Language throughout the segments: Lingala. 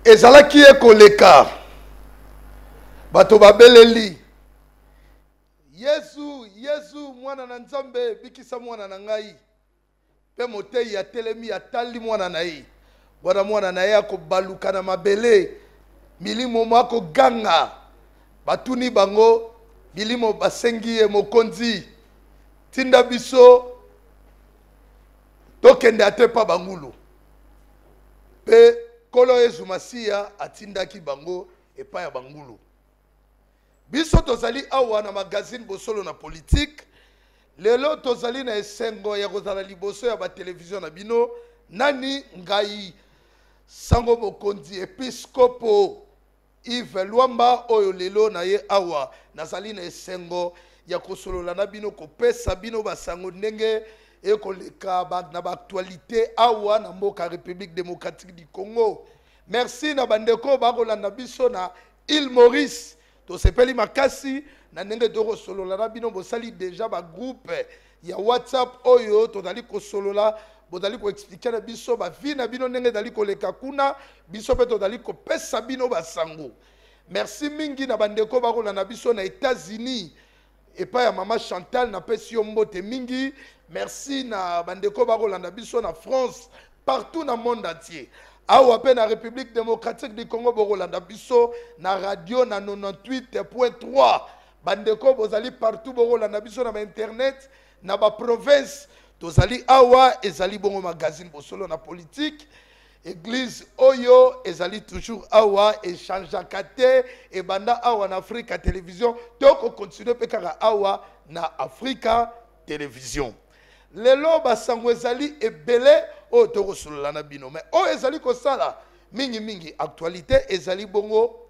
ezalaki ekoleka bato babeleli Yesu mwana na Nzambe bikisa mwana na ngai pe motei ya telemi atali mwana na ye mwana na ye akobaluka na mabele milimo mako ganga batuni bango milimo basengi ye mokonzi tinda biso tokende atepa bangulu pe kolo Yesu Masiya atindaki bango epa ya bangulu biso tozali awa na magazine bosolo na politique lelo tozali na esengo ya kozala liboso ya ba television na bino nani ngai sango mokonzi episkopo Yves Luamba oyo lelo na ye awa nazali na esengo ya kosolola na bino kopesa bino basango ndenge ekoleka na ba actualité awa na mboka République démocratique du Congo. Merci na bandeko bakolanda biso na Île Maurice to sepeli makasi na ndenge doko solola na bino bosali déjà ba groupe ya WhatsApp oyo tozali kosolola bozali ko expliquer na biso ba vie na bino ndenge dali koleka kuna biso pe tozali kopesa bino basango. Merci mingi na bandeko bakolanda biso na États-Unis et pas ya mama Chantal na pesi yo mbote mingi. Merci na bandeko bakolanda biso na France partout na monde entier. Awa pe na République démocratique du Congo bokolanda biso na radio na 98.3. Bandeko bozali partout bokolanda biso na internet na ba province tozali awa ezali bongo magazine bosolo na politique. Église oyo ezali toujours awa échange akate et banda awa na Africa Télévision toko continuer pe kaka awa na Africa Télévision. Lelo basango ezali ebele o toko solola na bino mais o ezali kosala mingi actualité ezali bongo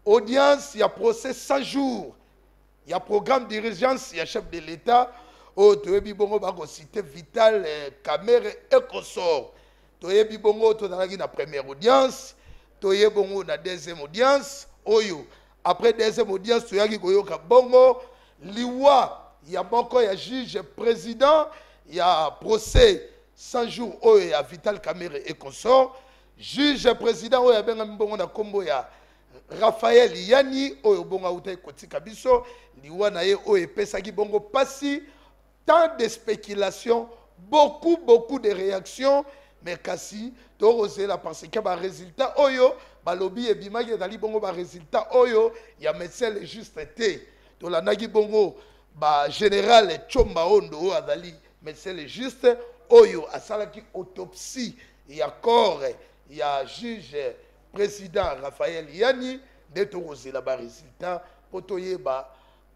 audience ya procès 100 jours ya programme d'urgence ya chef de l'État o toyebi bongo bako cité Vital Kamerhe et consort. Toyebi bongo tozalaki na première audience, toyebi bongo na deuxième audience, oyo après deuxième audience toyaki koyoka bongo liwa ya moko ya juge président ya procès 100 jours oyo ya Vital Kamerhe et consort, juge président oyo abenga mbongo na kombo ya Raphaël Yani oyo bongo autai kotika biso liwa na ye oyo epesaki bongo pasi tant de spéculation, beaucoup de réactions. Mais kasi torozela parce que ba résultat oyo balobi ebimaki ezali bongo ba résultat oyo ya médecin légiste te to lanaki bongo ba général Tchomba Ondo oyo azali médecin légiste oyo asalaki autopsie ya corps ya juge président Raphaël Yani de torozela ba résultat potoyeba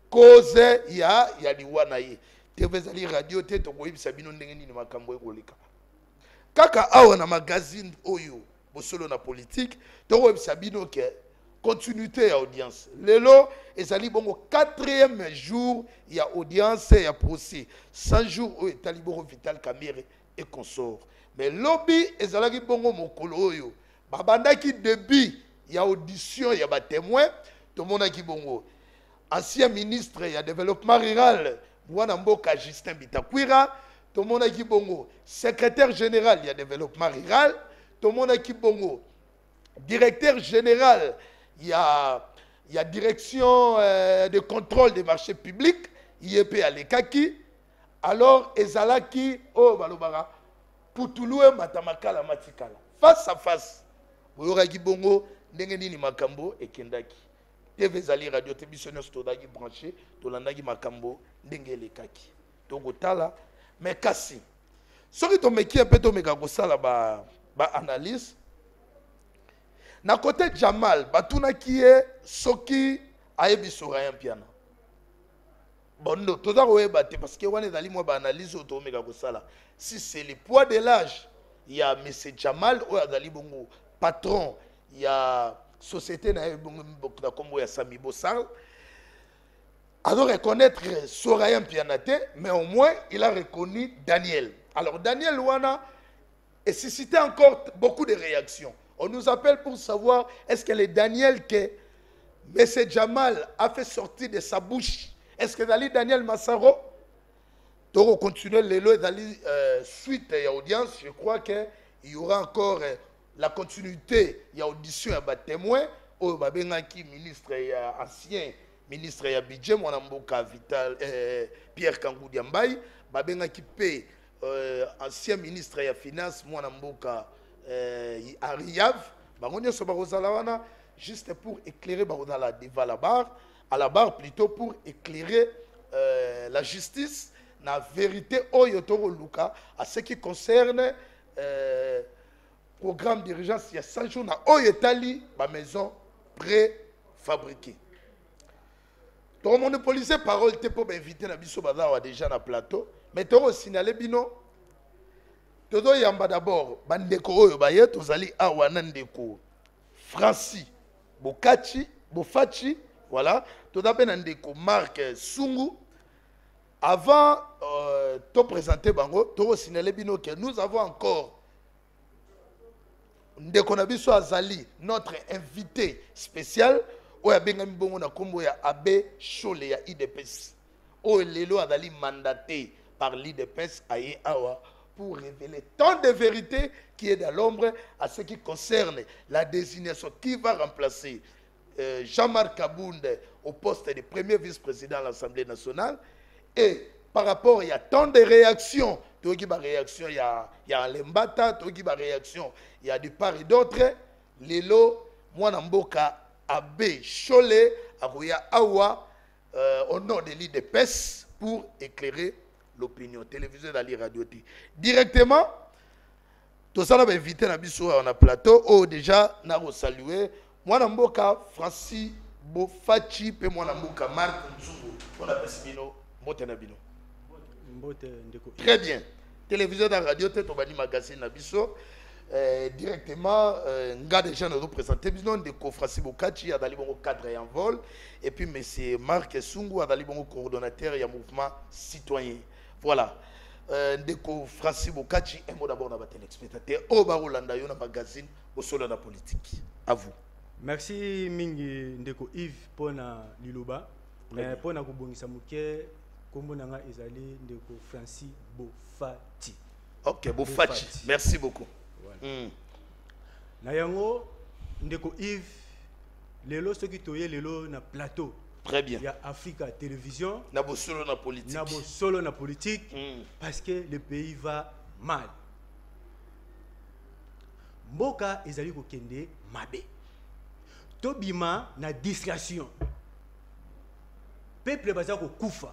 cause ya liwa na ye te vezali radio te to koyebisa bino ndenge nini makambo ekoleka kaka awa na magazine oyo bosolo na politique toko ebisabino ke continuité ya audience lelo ezali bongo 4e jour ya audience ya procès 100 jours oyo etali bongo Vital Kamerhe et consort mais lobby ezalaki bongo mokolo oyo babandaki début ya audition ya ba témoin tomonaki bongo ancien ministre ya développement rural mwana mboka Justin Bitakwira tomonaki bongo secrétaire général ya développement rural tomonaki bongo directeur général ya direction de contrôle des marchés publics IEP alekaki alors ezalaki o balobaka putulue matamakala matikala face à face oyokaki bongo ndenge nini makambo ekendaki TV ezali radio télévision todaki branché tolandaki makambo ndenge elekaki tokotala mais kasi soki tomeki mpe tomeka kosala ba analyse na côté Jamal batunaki ye soki ayebi Soraya Mpiana bondo toza koyeba te parce que wana ezali mwa ba analyse oyo tomeka kosala si c'est le poids de l'âge ya monsieur Jamal oyo azali bongo patron ya société na ye bongo na kombo ya Sami Bossal a doit reconnaître Soraya Mpiana, mais au moins il a reconnu Daniel. Alors Daniel Wana a suscité encore beaucoup de réactions. On nous appelle pour savoir est-ce que le Daniel que M. Jamal a fait sortir de sa bouche, est-ce que Daniel Massaro doit continuer les lois suite à l'audience. Je crois qu'il y aura encore la continuité, il y a audition, il y a témoin, au Babengaki, ministre, ancien ministre ya budget, mon mboka Vital, Pierre Kangou Diambaye, Babengaki P, ancien ministre ya finance, mon mboka Ariav, Baronia Sobarozalawana, juste pour éclairer Barodala devant la barre, à la barre plutôt pour éclairer la justice, la vérité, Oyotoro Luka, à ce qui concerne programme d'urgence, il y a 100 jours, na Oyetali, ma maison préfabriquée. Tu as monopolisé parole, tu peux inviter na biso bazawa déjà na plateau, mais tu as signalé bino. Tu dois yamba d'abord, bandeko oyo baye, tu zali awana ndeko. Francis Bofachi, voilà. Tu as ben ndeko Marc Sungu. Avant de présenter bango, tu as signalé bino que nous avons encore ndeko na biso azali, notre invité spécial. Oya bengami bongo na kombo ya Abbé Chole ya IDPS. O lelo azali mandaté par l'IDPS aye awa pour révéler tant de vérités qui est dans l'ombre à ce qui concerne la désignation qui va remplacer Jean-Marc Kabounde au poste de premier vice-président de l'Assemblée nationale. Et par rapport, il y a tant de réactions. Il y a réaction, il y a l'embata, il y a réaction, il y a du part et d'autre. Lelo, moi Namboka Abbé Chole, Arouya Awa, au nom de l'IDPS pour éclairer l'opinion télévisée dans les radios. Directement, tout ça, on a invité Nabiso à un plateau. Oh, déjà, on a salué. Moi, Namboka Francis Bofachi, et moi, Namboka Marc Nzungu. On a Pessimino, Motenabino. Très bien. Télévision dans la radio, on a magazine Nabiso. Directement, nga déjà nous présenter bisnon de Francis Bokachi a dalibongo cadre et en vol et puis monsieur Marc Sungu a dalibongo coordonnateur et mouvement citoyen. Voilà. Ndeko Francis Bokachi un mot d'abord na ba téléspectateur au barolanda yo na magazine au solo na politique. À vous. Merci mingi ndeko Yves pona liloba mais pona kubongisa muke kombo nanga ezali ndeko Francis Bofachi. OK, Bofachi. Merci beaucoup. Na yango ndeko Yves lelo soki toye lelo na plateau très bien ya Africa Télévision na bosolo na politique parce que le pays va mal. Mboka ezali ko kende mabe tobima na distraction peuple baza ko kufa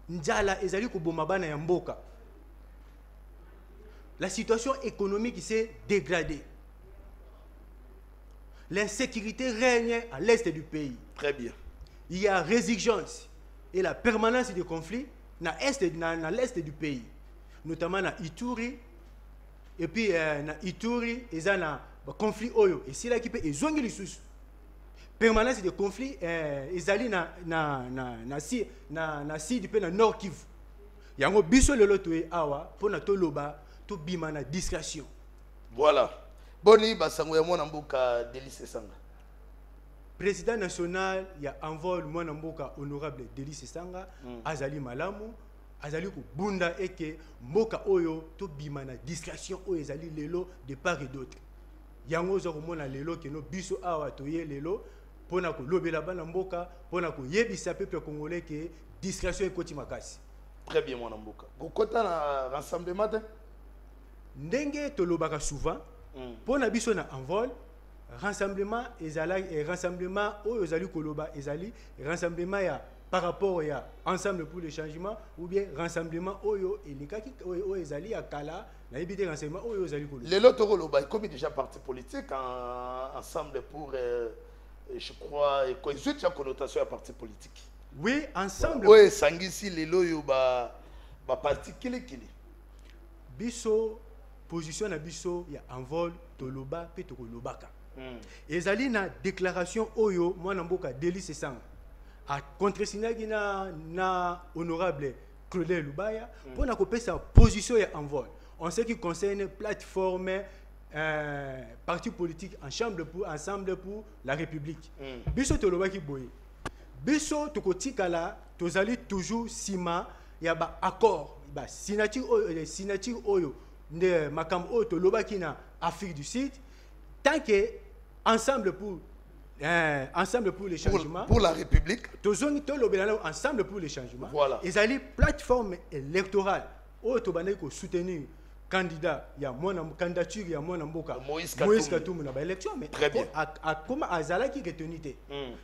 njala ezali ko boma bana ya mboka. La situation économique s'est dégradée. L'insécurité règne à l'est du pays. Très bien. Il y a résurgence et la permanence des conflits dans l'est du pays. Notamment dans Ituri. Et puis dans Ituri, il y a un conflit oyo. Et c'est là qui peut y avoir les sous. Permanence des conflits, ils sont dans Nord Kivu. Il y a un biso le lotoé awa pour na toloba. To bimana discrétion. Voilà. Boni basango ya mwana mboka Délice Sanga. Président national ya envol mwana mboka honorable Délice Sanga azali malamu azali ko bunda eke mboka oyo to bimana discrétion oyo ezali lelo de part et d'autre. Yango zo komona lelo ke no biso awa toye lelo pona ko lobela bana mboka pona ko yebisa peuple congolais ke discrétion ekoti makasi. Très bien mwana mboka. Kokota na rassemblement ndenge tolobaka souvent pour na biso na envol rassemblement ezala et rassemblement oyo ezali koloba ezali rassemblement ya par rapport ya ensemble pour le changement ou bien rassemblement oyo elikaki oyo ezali ya kala na yebite rassemblement oyo ezali koloba lelo to koloba comme déjà parti politique ensemble pour je crois quoi ils ont connotation à parti politique. Oui, ensemble. Oui, sangisi lelo yo ba parti kili biso position na biso ya envol toloba pe tokolobaka ezali na déclaration oyo mwana mboka Délice Sanga a contresigné na honorable Claude Lubaya pour na kopesa position ya envol en ce qui concerne plateforme parti politique ensemble pour la République. Biso toloba ki boye biso tokotikala tozali toujours sima ya ba accord ba signature oyo de makam oto loba qui na Afrique du Sud tant que ensemble pour les changements pour la République tozongi to lobela ensemble pour les changements voilà ils allaient plateforme électorale oto bana ko soutenir candidat ya mwana candidature ya mwana mboka Moïse Katumbi na ba élection mais à comment azala qui retenite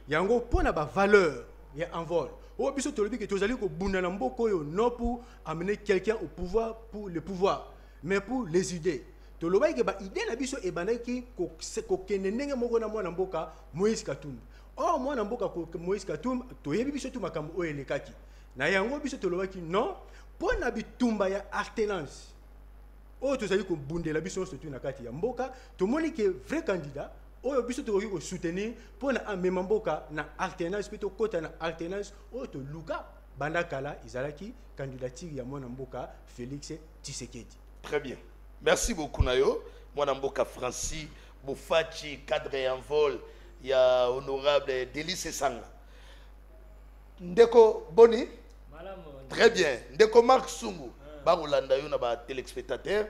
yango pona ba valeur ya envol o biso tolobi que tozali ko bunda na mboko yo non pour amener quelqu'un au pouvoir pour le pouvoir mais pour les idées toloba ke ba idée na biso e bandaki ko kenenenge moko na mwana mboka Moïse Katumbi or mwana mboka ko Moïse Katumbi toyebi biso tu makambo o elekaki na yango biso toloba ki non pona bitumba ya alternance oyo tozali kobundela biso surtout na kati ya mboka tomoni ke vrai candidat oyo biso tokoki kosoutenir mpona amema mboka na alternance mpe tokota na alternance oyo toluka banda kala ezalaki candidature ya mwana mboka Félix Tshisekedi. Très bien, merci beaucoup nayo mwana mboka Francis Bofachi cadre et envol ya honorable Délice Sanga ndeko boni. Très bien ndeko Marc Sungu Barulanda yo na ba téléspectateurs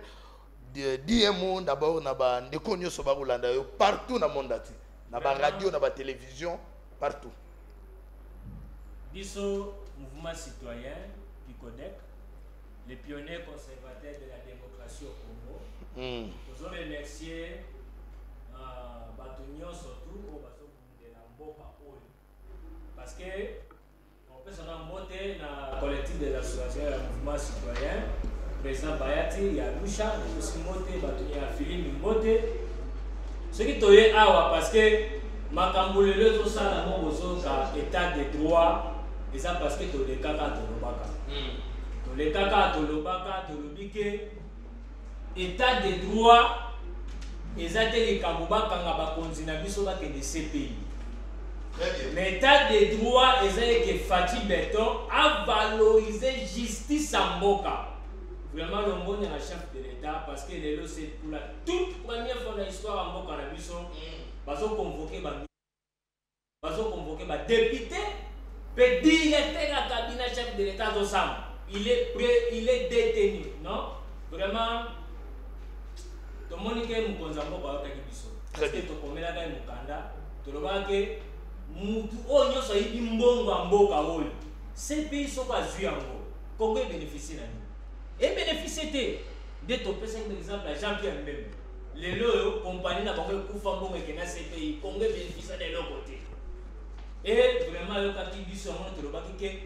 DMO d'abord na ba ndeko nyoso Barulanda yo partout na monde ati na ba radio na ba télévision partout. Biso mouvement citoyen PICODEC les pionniers conservateurs de la démocratie au Congo. Nous remercier Batunyo surtout au bateau de la Mboka parce que on peut s'en monter dans le collectif de l'association du mouvement citoyen, président Bayati, Yalusha, nous aussi monter, Batunyo Philippe Mbote. Ce qui est awa parce que Makambulele tout ça dans mon état de droit et ça parce que tu es kaka tolobaka. Tu es kaka tolobaka tolobike état de droit et ça te les kamubaka ngaba konzina biso ba ke de CPI. Mais état de droit et que Fatih Beton a valorisé justice en Mboka. Vraiment le monde est la chef de l'État parce que c'est pour la toute première fois dans l'histoire en Mboka na biso bazo convoquer ba député peut directeur la cabinet chef de l'État d'Osam. Il est détenu, non? Vraiment to monike mukonza Mboka wa biso. Parce que to komela ga mukanda to lobake mutu onyo so yibi mbongo ya mboka oyo CPI soko azwi yango Congo bénéficie na nini et bénéficie te de topesa par exemple à Jean-Pierre Mbembe lelo oyo compagnie na bango kufa mbongo ekena CPI Congo bénéficie de l'autre côté et vraiment yo kati biso yango tolobaki ke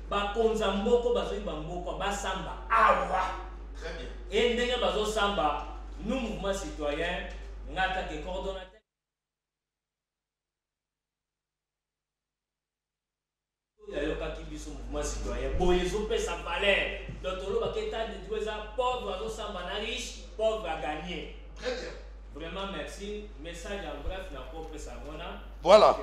bakonza mboko bazoi bamboko basamba awa très bien et ndenge bazo samba nous mouvement citoyen ngata ke coordonnateur yayokaki biso mouvement citoyen boye ezopesa valeur donc toloba ke état de droit eza pauvre azosamba na riche pauvre a gagné. Très bien. Vraiment merci message en bref na kopesa ngona voilà.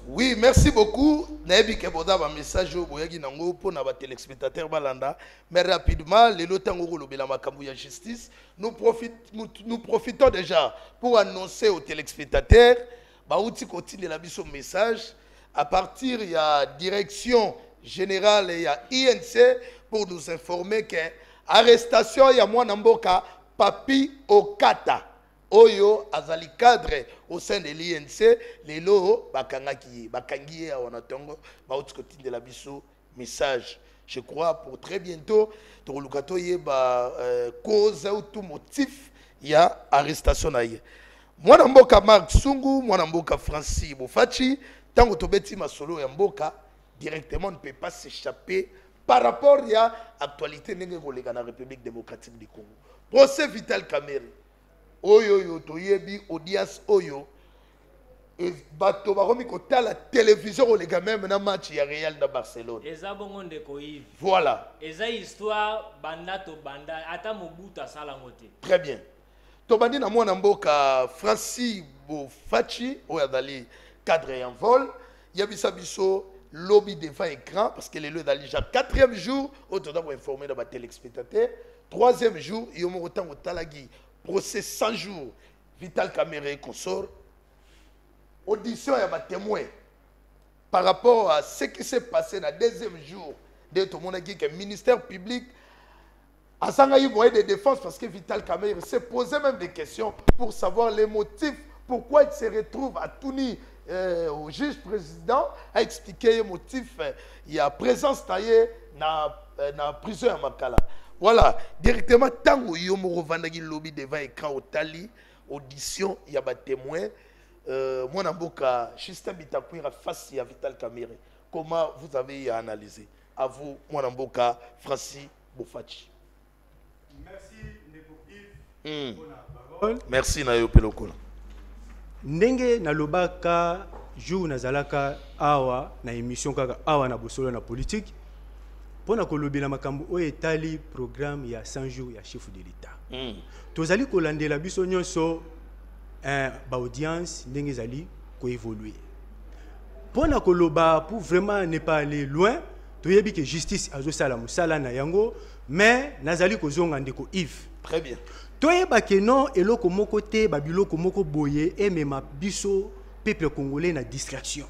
Oui, merci beaucoup. Naebi keboda ba message au boyaki nango pour na ba téléspectateurs balanda. Mais rapidement, les lotango kolobela makambu ya justice, nous profitons déjà pour annoncer aux téléspectateurs ba outi continue la biso message à partir de la direction générale et ya INC pour nous informer que arrestation ya mwana mboka Papi Okata Oyo azali cadre au sein de l'INC lelo bakangi ya wanatongo ba outi continue de la biso message. Je crois pour très bientôt tolukato yeba cause ou tout motif ya arrestation na ye. Mwana mboka Marc Sungu, mwana mboka Francis Bofachi. Tant que tu masolo ya mboka directement ne peut pas s'échapper par rapport à l'actualité de la République démocratique du Congo. Procès Vital Kamerhe. Oyo toyebi audience oyo et bato baromi kota la télévision o lega même na match ya Real na Barcelone. Eza bongo ndeko Yves. Voilà. Eza histoire banda to banda ata mobuta sala ngote. Très bien. Tobandi na mwana mboka Francis Bofachi oyo azali cadre et en vol, il y a biso lobby devant écran parce que les lieux d'aller déjà 4e jour, autant pour informer dans les téléspectateurs. 3e jour, il y a autant au talagi procès 100 jours, Vital Kamerhe consort. Audition il y a témoin par rapport à ce qui s'est passé dans le 2e jour de tout le monde qui que le ministère public À Sangaï, moyen de défense, parce que Vital Kamerhe s'est posé même des questions pour savoir les motifs, pourquoi il se retrouve à Touni au juge président, a expliqué les motifs. Il y a présence taillée dans la prison à Makala. Voilà, directement, tant que yo mo vandagi lobby devant écran au Tali, audition, il y a des témoins. Moi, Namboka, Justin Bitakwira face à Vital Kamerhe. Comment vous avez analysé? À vous, moi, Namboka, Francis Bofachi. Merci, Ndeko Yves, pour la parole. Merci, Nayo Pelokola. Ndenge nalobaka jour nazalaka awa na émission kaka awa na bosolo na politique pona kolobela makambo oyo etali programme ya 100 jours ya chef de l'État. Tozali kolandela biso nyonso ba audience ndenge zali ko évoluer. Pona koloba pour vraiment ne pas aller loin, toyebi que justice azosala musala na yango, mais nazali kozonga ndeko Yves. Très bien. Toyeba ke non eloko moko te babiloko moko boye emema biso peuple congolais na distraction.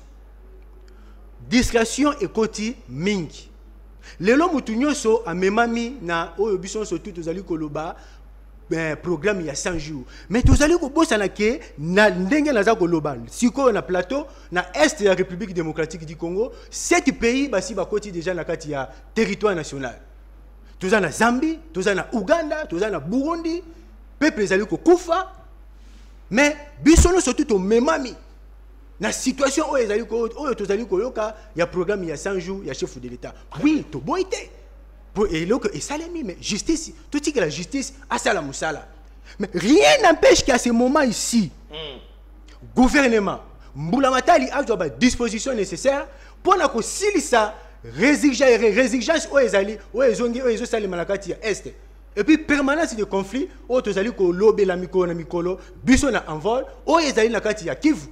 Distraction ekoti mingi. Lelo mutu nyonso amemami na oyo biso surtout tozali koloba programme ya 100 jours. Mais tozali kobosana ke na ndenge naza koloba siko na plateau na est ya République démocratique du Congo, 7 pays basi bakoti déjà na kati ya territoire national. Toza na Zambie, toza na Uganda, toza na Burundi, peuple ezali kokufa. Mais biso no surtout to memami na situation oyo ezali ko oyo tozali koyoka ya programme ya 100 jours ya chef de l'État. Oui, to boité. Et salami, mais justice, tout dit que la justice a ça la moussala. Mais rien n'empêche qu'à ce moment ici, gouvernement, Mbulamatali a des dispositions nécessaires pour que si ça résilience aux ezali, aux ezongi, aux ezosali malakati est. Et puis permanence de conflit, aux tozali ko lobe la mikolo na mikolo, biso na envol, aux ezali na kati ya Kivu.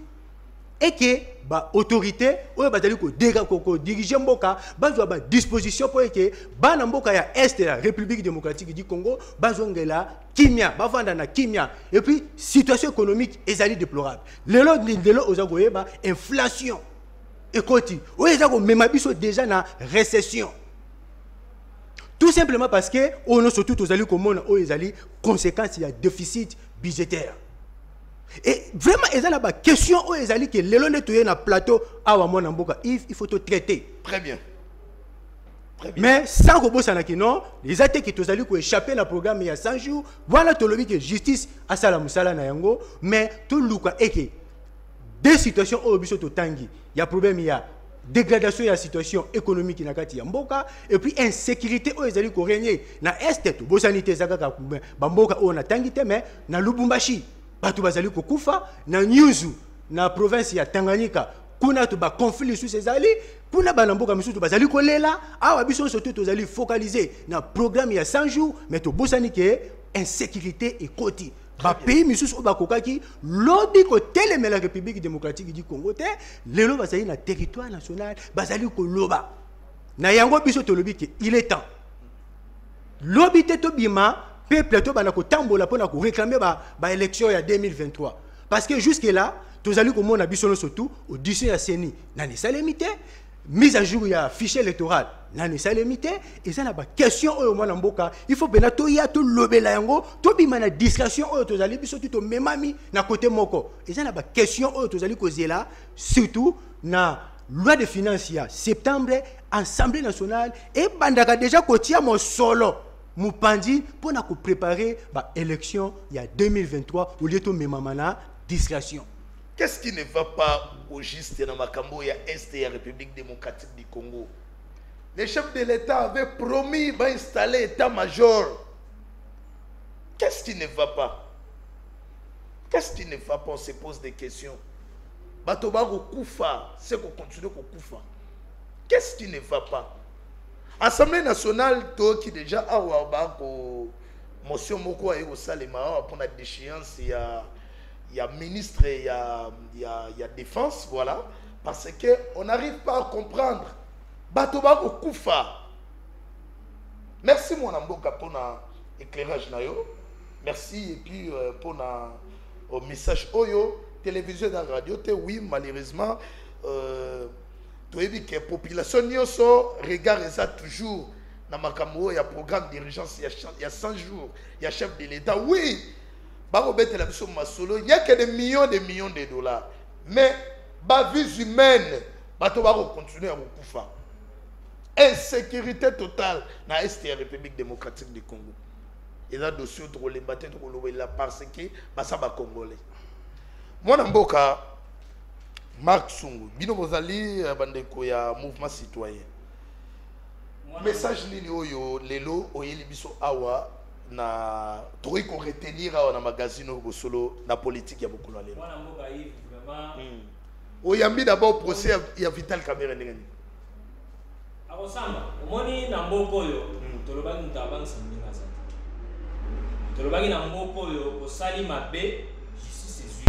Et que ba autorité oyo bazali ko dega ko diriger mboka bazwa ba disposition pour que bana mboka ya est la République démocratique du Congo bazongela kimia bavanda na kimia et puis situation économique ezali déplorable lelo ozagoyeba inflation ekoti oyo ezako mema biso déjà na récession tout simplement parce que on surtout ozali komona oyo ezali conséquence ya déficit budgétaire. Et vraiment, il y a une question où ils allaient que l'élan de na plateau il faut tout traiter. Très bien. Très bien. Mais sans que ça non, les attaques qui ont échappé dans le programme il y a 100 jours, voilà tout le monde que justice a ça la musala na yango, mais tout le cas est que des situations où biso to tangi, il y a problème il y a dégradation de la situation économique na kati ya mboka et puis insécurité où ils allaient ko régner na est to bosanité zakaka ba mboka o na tangi te mais na Lubumbashi batu bazali kokufa na Nyuzu na province ya Tanganyika kuna to ba conflit sous ces alliés kuna bana mboka misusu bazali kolela awa biso surtout tozali focaliser na programme ya 100 jours mais to bosani ke insécurité et koti ba pays misusu ba kokaki lobby ko teleme la République démocratique du Congo te lelo bazali na territoire national bazali ko loba na yango biso to lobby ke il est temps lobby te to bima peuple to bana ko tambola pona ko réclamer ba élection ya 2023 parce que jusque là tozali ko mona biso surtout audition ya CENI nani salemité mise à jour ya fichier électoral nani salemité et ça na ba question oyo mwana mboka il faut bena to ya to lobela yango to bima na distraction oyo tozali biso to memami na côté moko et ça na ba question oyo tozali ko zela surtout na loi de finances ya septembre assemblée nationale et bandaka déjà kotia mon solo Mupandi pour nous préparer l'élection il y a 2023 au lieu de memamana distraction. Qu'est-ce qui ne va pas au juste dans Makambo et Est et la République démocratique du Congo? Les chefs de l'État avaient promis d'installer l'état-major. Qu'est-ce qui ne va pas? Qu'est-ce qui ne va pas? On se pose des questions. Batobago Koufa, c'est qu'on continue au Koufa. Qu'est-ce qui ne va pas? Assemblée nationale, toi qui déjà a motion moko au salema pour la déchéance, il y a ministre, il y a défense, voilà, parce que on n'arrive pas à comprendre. Batoba au Koufa. Merci mon amboka pour l'éclairage nayo. Merci et puis pour le message oyo télévision et radio. Oui, malheureusement. Tu as dit que la population regarde ça toujours na makambo ya programme d'urgence il y a 100 jours il y a chef de l'État oui bako betela biso masolo il y a que des millions de dollars mais ba vie humaine bato bako continuer à kufa insécurité totale na est de la République démocratique du Congo et là dossier to le battre to lo la parce que basa ba congolais mwana mboka Marc Sungu bino bozali bandeko ya mouvement citoyen message nini oyo lelo oyeli biso awa na tori ko retenir awa na magazine au solo na politique ya bokolo lelo mwana mboka hivi vraiment oyambi d'abord procès ya Vital Kamerhe ndengani akosamba omoni na mboka oyo tolobaki mutabanga sambinga za tolobaki na mboka oyo osali mabe justice ezwi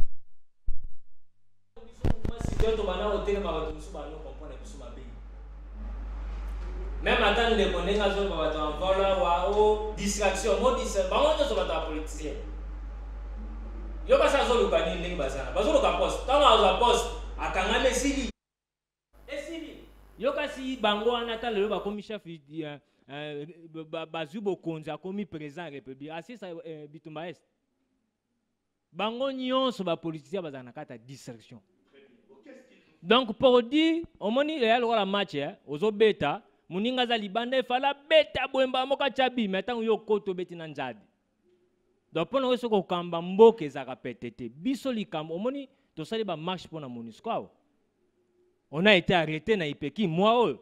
biso to bana hotel ma bato musu bana comprendre biso mabe même attendre les connaissances zo ba bato envola wa o distraction mo distraction bango nyoso bato politicien yo basa zo lukani ndenge basana bazo luka poste tango azo poste akanga mesili esili yo kasi bango anata lelo bakomi chef bazwi bokonzi akomi président ya république asisa bitumba est bango nyonso bapoliticien bazala na kati ya distraction donc pour dire omoni ya lokola match ozobeta muninga za libanda efala beta bwemba moka chabi metango yo koto beti na nzadi donc pona weso ko kamba mboke ezaka petete biso likambo omoni tosali ba marche pona MONUSCO on a été arrêté na Ipeki moi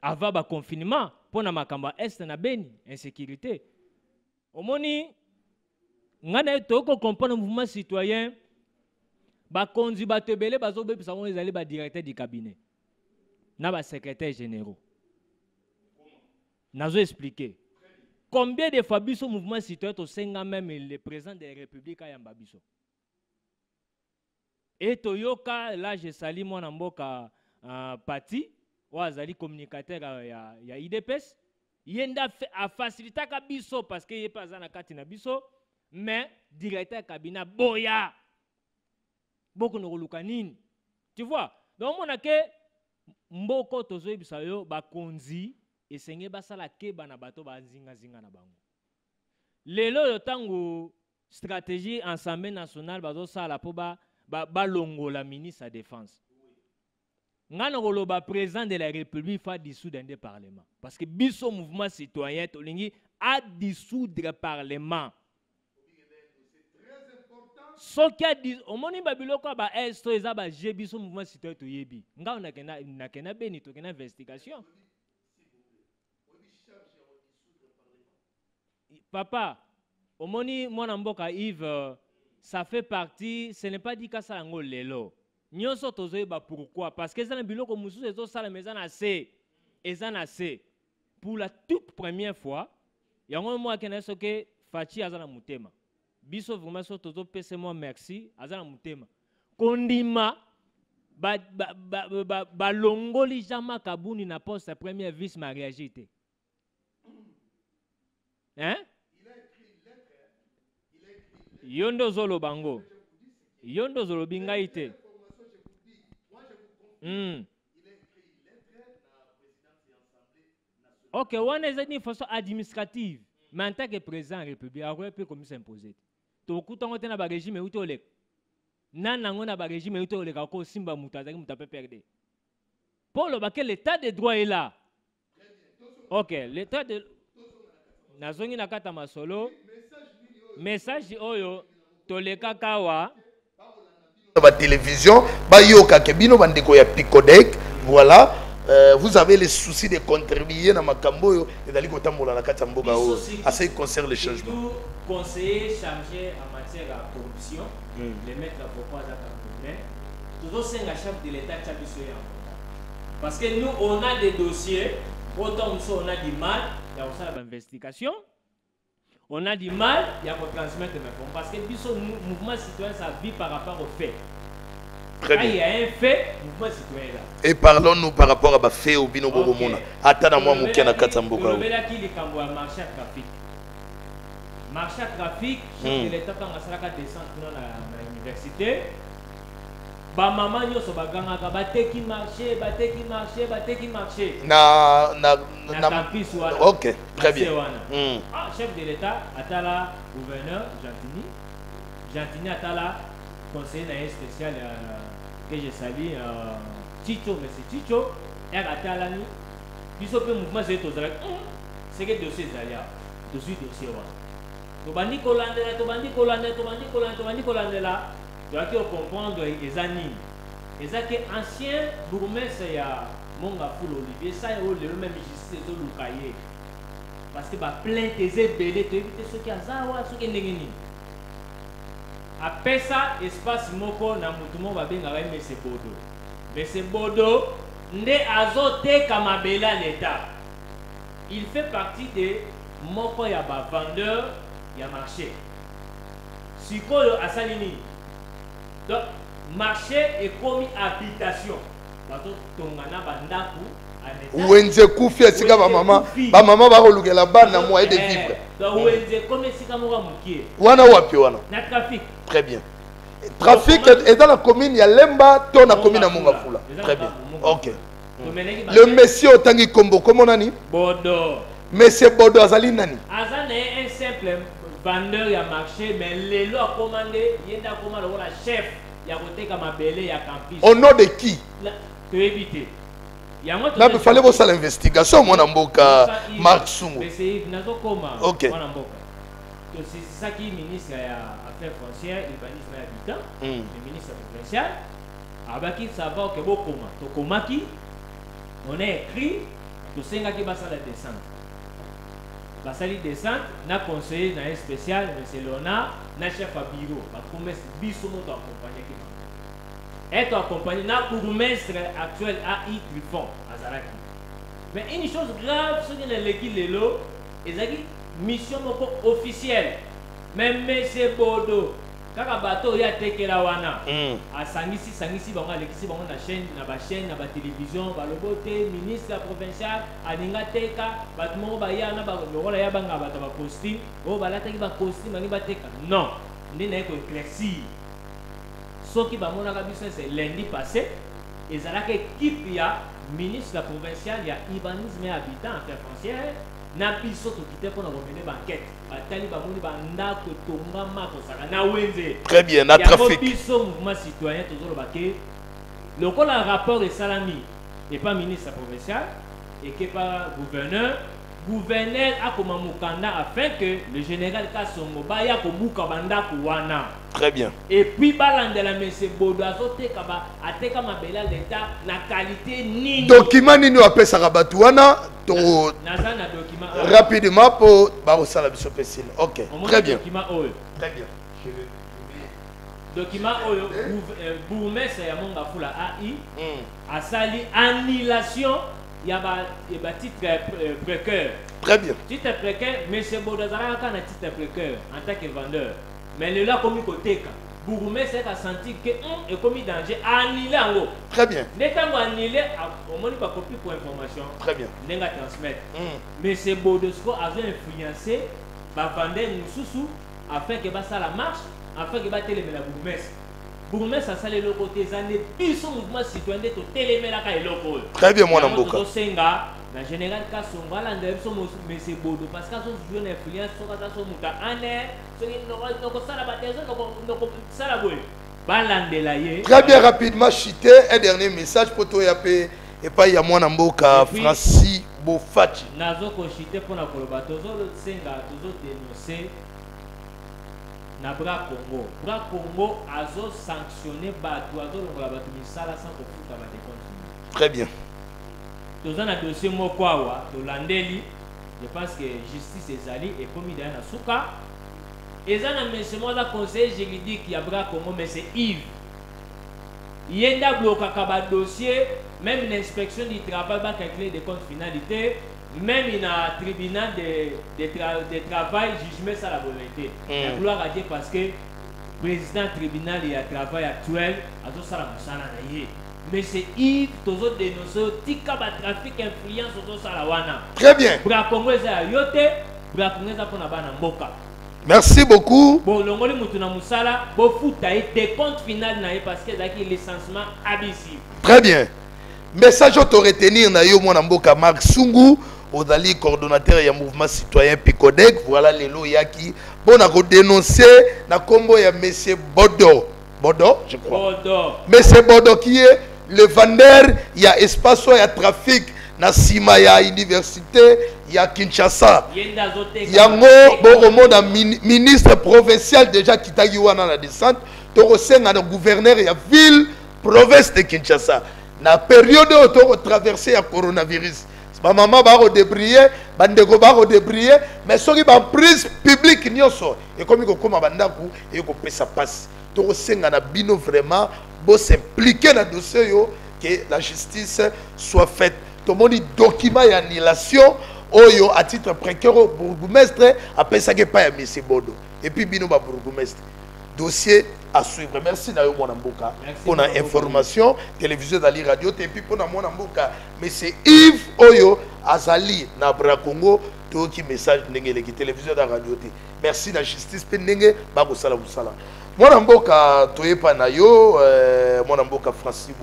avant ba confinement pona makamba est na Beni insécurité omoni ngana toko comprendre mouvement citoyen ba konzi ba tebele bazo bepisa ngo ezali ba directeur du cabinet na ba secrétaire généraux nazo expliquer combien de fois biso mouvement citoyen to senga même le président de la République ayamba biso et toyoka là je salue mon mboka parti ou azali communicateur ya IDPS yenda a faciliter ka biso parce que yepa za na kati na biso mais directeur cabinet boya boko no luka nini tu vois donc on a que mboko tozo ebisa yo ba konzi esenge basala keba na bato ba zinga na bango lelo yo tango stratégie ensemble national bazo sala po ba longo la ministre de défense ngana koloba président de la République fa dissoudre un parlement parce que biso mouvement citoyen tolingi a dissoudre le parlement so qui a dit omoni babiloko ba esto eza ba jebiso mouvement citoyen to yebi nga na kena beni to kena investigation papa omoni mwana mboka Yves ça fait partie ce n'est pas dit que ça ngo lelo nyonso tozoyeba pourquoi parce que ça na biloko mususu ezo sala meza na C pour la toute première fois yango moi kena soke fachi azana mutema biso vraiment so tozo pese moi merci azana mutema kondima ba longoli jama kabuni na poste premier vice mariagité hein yondo zolo bango yondo zolo bingaite ok on est une façon administrative mais en tant que président de la République il peut comme s'imposer to kutango tena ba régime utolek nanango na ba régime utolek ko simba mutazaki mutape perdre pour le baquet l'état de droit est là ok l'état de nazongi na kata masolo message oyo toleka kawa ba télévision ba yoka ke bino bandeko ya Picodec voilà vous avez les soucis de contribuer na makambo yo ezali kotambola na kati ya mboka oyo assez concerne le changement conseiller chargé en matière de corruption les mettre pourquoi ça mais toujours c'est un chef de l'état chabiso ya parce que nous on a des dossiers autant on a du mal il y a aussi l'investigation on a du mal il y a qu'on transmettre mes fonds parce que biso mouvement citoyen ça vit par rapport aux faits. Très bien. Il y a un fait, mouvement citoyen là. Et parlons-nous par rapport à ba fait au bino bobo mona. Atana moi mukia na kata mboka. On verra qui les kambo marché trafic. Marché trafic, chef de l'état quand on sera descendre dans l'université. ba maman nyonso bagangaka bateki marché na campus wana. OK, très bien. Ah, chef de l'État atala gouverneur Gentini atala conseiller spécial que je salue Tito, monsieur Tito atala ni biso pe mouvement c'est to zala c'est que dossier zalia dossier wana tobandi kolandela doit comprendre ezani ezaki ancien bourgmestre ya Mongafula Olivier ça yo le même justice to lukaye parce que ba plainte ezebele to éviter ceux qui azawa ceux qui ndengeni apesa espace moko na mutu mo babenga ba Mese Bodo nde azoteka mabele à l'état. Il fait partie de moko ya ba vendeur ya marché sikoyo asalini. Donc, marché est commis habitation. Wenze kufi esika ba maman ba kolukela bana moyen de vivre. Donc wenze comme esika moka mukie. Wana wapi wana? Na trafic. Très bien. Trafic est dans la commune ya Lemba, to na commune ya Mongafula. Très bien. OK. Le monsieur otangi kombo comment nani? Bodo. Monsieur Bodo azali nani? Azana un simple vendeur ya marché mais lelo a commandé yenda commande wala chef ya koteka mabele ya campus. Au nom de qui? To éviter. Là il fallait voir ça l'investigation moi na mboka Marc Sungu. Mais c'est nazo koma. OK. Moi na mboka. Donc c'est ça qui ministre ya affaires foncières urbanisme et habitat, le ministre provincial abaki savoir que bokoma to komaki on a écrit to senga ki basa la descente. Basali descente na conseiller na spécial monsieur Léonard na chef à bureau ba promesse biso moto accompagner ki et accompagner na bourgmestre actuel AI Trifon azaraki. Mais une chose grave ce que l'équipe lelo ezaki mission moko officielle même monsieur Bodo kaka bato ya tekela wana sangisi bango alekisi bango na chaîne na ba télévision ba lobote ministre provincial aninga teka bato moko baya na ba lokola ya banga bato ba costume o balataki ba costume ani bateka non ndena ko éclaircir soki bamonaka biso c'est lundi passé ezalaka équipe ya ministre provincial ya urbanisme et habitat affaires foncières na biso tokite pour na mener banquette batali bamoni bandako tongama kosaka na wenze. Très bien, na trafic biso mouvement citoyen tozoloba ke lokola rapport esalami et pas ministre provincial et que pas gouverneur a comme mukanda afin que le général Kasongo baya kobuka bandako wana. Très bien. Et puis balandela monsieur Bodo azoteka ba ateka mabela l'état na qualité nini document nini apesa batu wana to nazana document rapidement pour barosala biso pesile. OK. Très bien. Document oyo. Très bien. Document oyo bourgmestre ya Mongafula AI asali annulation il y a un titre précaire. Très bien. Titre précaire, M. Bodazara a un titre précaire en tant que vendeur. Mais le là, comme il côté, Bourgmestre a senti que est commis danger, annulé en haut. Très bien. Dès qu'on a annulé, on n'a pas copie pour information. Très bien. On a transmettre. M. Bodosco a influencé, va vendre un sous afin que ça la marche, afin que ça télémé la Bourgmestre. Bourgmestre a salé le côté zané, puis son mouvement citoyen de télémé la loco. Très bien, moi, Namboka. La général Kasongo, l'andem son monsieur Bodo, parce que son joueur d'influence, son muta année, très bien, rapidement, Chité, un dernier message pour toi, et pas Yamou Namboka, Francis Bofachi. Nazoko Chité pour la collaboration, Senga, toujours dénoncé. Na bras Congo azo sanctionné bato azo longola bato misala sans kofuta ba décompte. Très bien. Dans un dossier moko awa to landeli, je pense que justice ezali et commis dans na suka. Ezana monsieur moza conseiller juridique ya bras Congo mais c'est Yves. Yenda bloka ka dossier même l'inspection du travail ba calculer des comptes finalité. Même il y a un tribunal de travail, jugement ça la volonté. La gloire à Dieu parce que le président tribunal et le travail actuel a tout ça la moussana. Mais c'est Yves, tous autres dénoncés, tika ba trafic influence tout ça la wana. Très bien. Bra Congo za yote, bra Congo za pona bana mboka. Merci beaucoup. Bon, longoli mutuna musala, bo futa et des comptes final na parce que daki licenciement abusif. Très bien. Message à te retenir na yo mwana mboka Marc Sungu, Odali coordonnateur ya mouvement citoyen Picodec. Voilà les lots yaki. Bon à dénoncer na combo ya monsieur Bodo. Bodo, je crois. Bodo. Monsieur Bodo qui est le vendeur, il y a espace, il y a trafic. Na sima ya université, il y a Kinshasa. Il y a un ministre provincial déjà qui t'a eu dans la descente. Tu as un gouverneur de la ville, province de Kinshasa. Na période où tu as traversé le coronavirus. Ma maman va redébrier, bandego va redébrier, mais ce qui est en prise publique, et comme il y a bandaku, et il ça passe. Tu as un bino vraiment, pour s'impliquer dans le dossier, que la justice soit faite. Tout le monde dit document d'annulation, oyo à titre précaire au bourgmestre, après ça qui pas M. Bodo. Et puis bino ba bourgmestre. Dossier à suivre. Merci na yo mwana mboka pour la information, télévision d'Ali Radio et puis pour na mwana mboka monsieur Yves Oyo Azali na Bra Congo to ki message ndenge le télévision da radio te. Merci na justice pe ndenge ba ko sala busala. Mwana mboka toyepa na yo mwana mboka Francis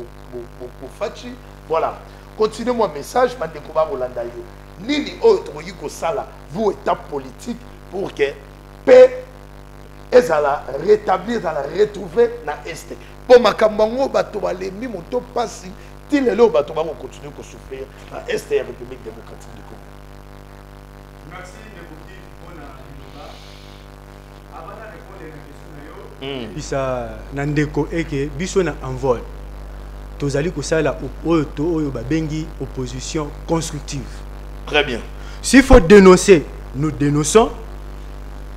Fachi. Voilà. Continuez mon message, je vais découvrir Rolanda yo. Nini autre yiko sala vous étape politique pour que paix et à rétablir, à la retrouver dans l'Est. Pour ma campagne, bateau balemi monto passi, til le lo bateau va continuer à souffrir dans l'Est et la République démocratique du Congo. Merci Nebouki pour la avant de répondre à la question, bisa nandeko eke biso na envol. Tozali kosala oyo babengi opposition constructive. Très bien. S'il faut dénoncer, nous dénonçons.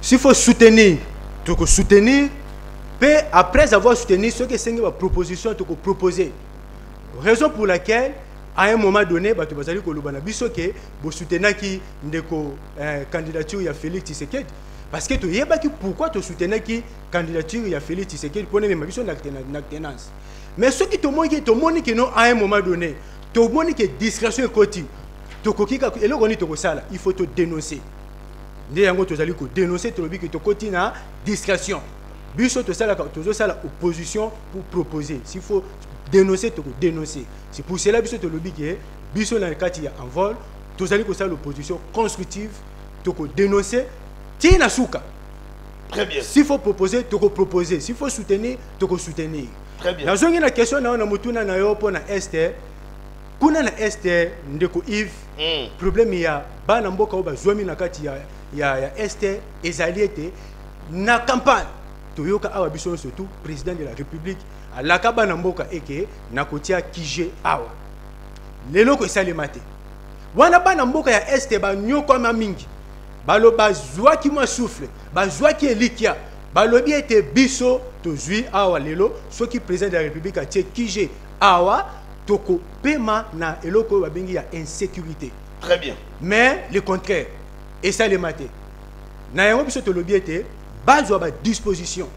S'il faut soutenir, tu peux soutenir. Puis après avoir soutenu ce que c'est une proposition, tu peux proposer. Raison pour laquelle, à un moment donné, tu vas aller soutenir qui candidature à Félix Tshisekedi. Parce que tu sais pourquoi tu soutiens qui candidature à Félix Tshisekedi pour une mission d'actenance. Mais ce qui te montre que non à un moment donné, te montre que discrétion est côté. Il faut te dénoncer. Tu dois dénoncer que tu côté na discrétion. Biso to sala opposition pour proposer. S'il faut dénoncer, tu dénoncer. C'est pour cela biso to lobby que biso na kati ya envol, tu dois ko sala opposition constructive, tu dois dénoncer. Tina souka. Très bien. S'il faut proposer, tu dois proposer. S'il faut soutenir, tu dois soutenir. Très bien. Dans une question na mutuna na yo pona Esther. Kuna na Esther ndeko Yves. Problème ya bana mboka oba zwami na kati ya Esther ezaliete na campagne. Toyoka awa biso surtout président de la République alaka bana mboka eke na kotia kije awa. Lelo ko salimate. Wana bana mboka ya Esther ba nyoko ma mingi. Balo bazwa ki mo souffle, bazwa ki elikia. Balobi ete biso tozui awa lelo soki président de la République a tie kije awa toko pema na eloko babengi ya insécurité. Très bien. Mais le contraire et ça le maté. Na yango biso tolobi ete bazwa ba disposition.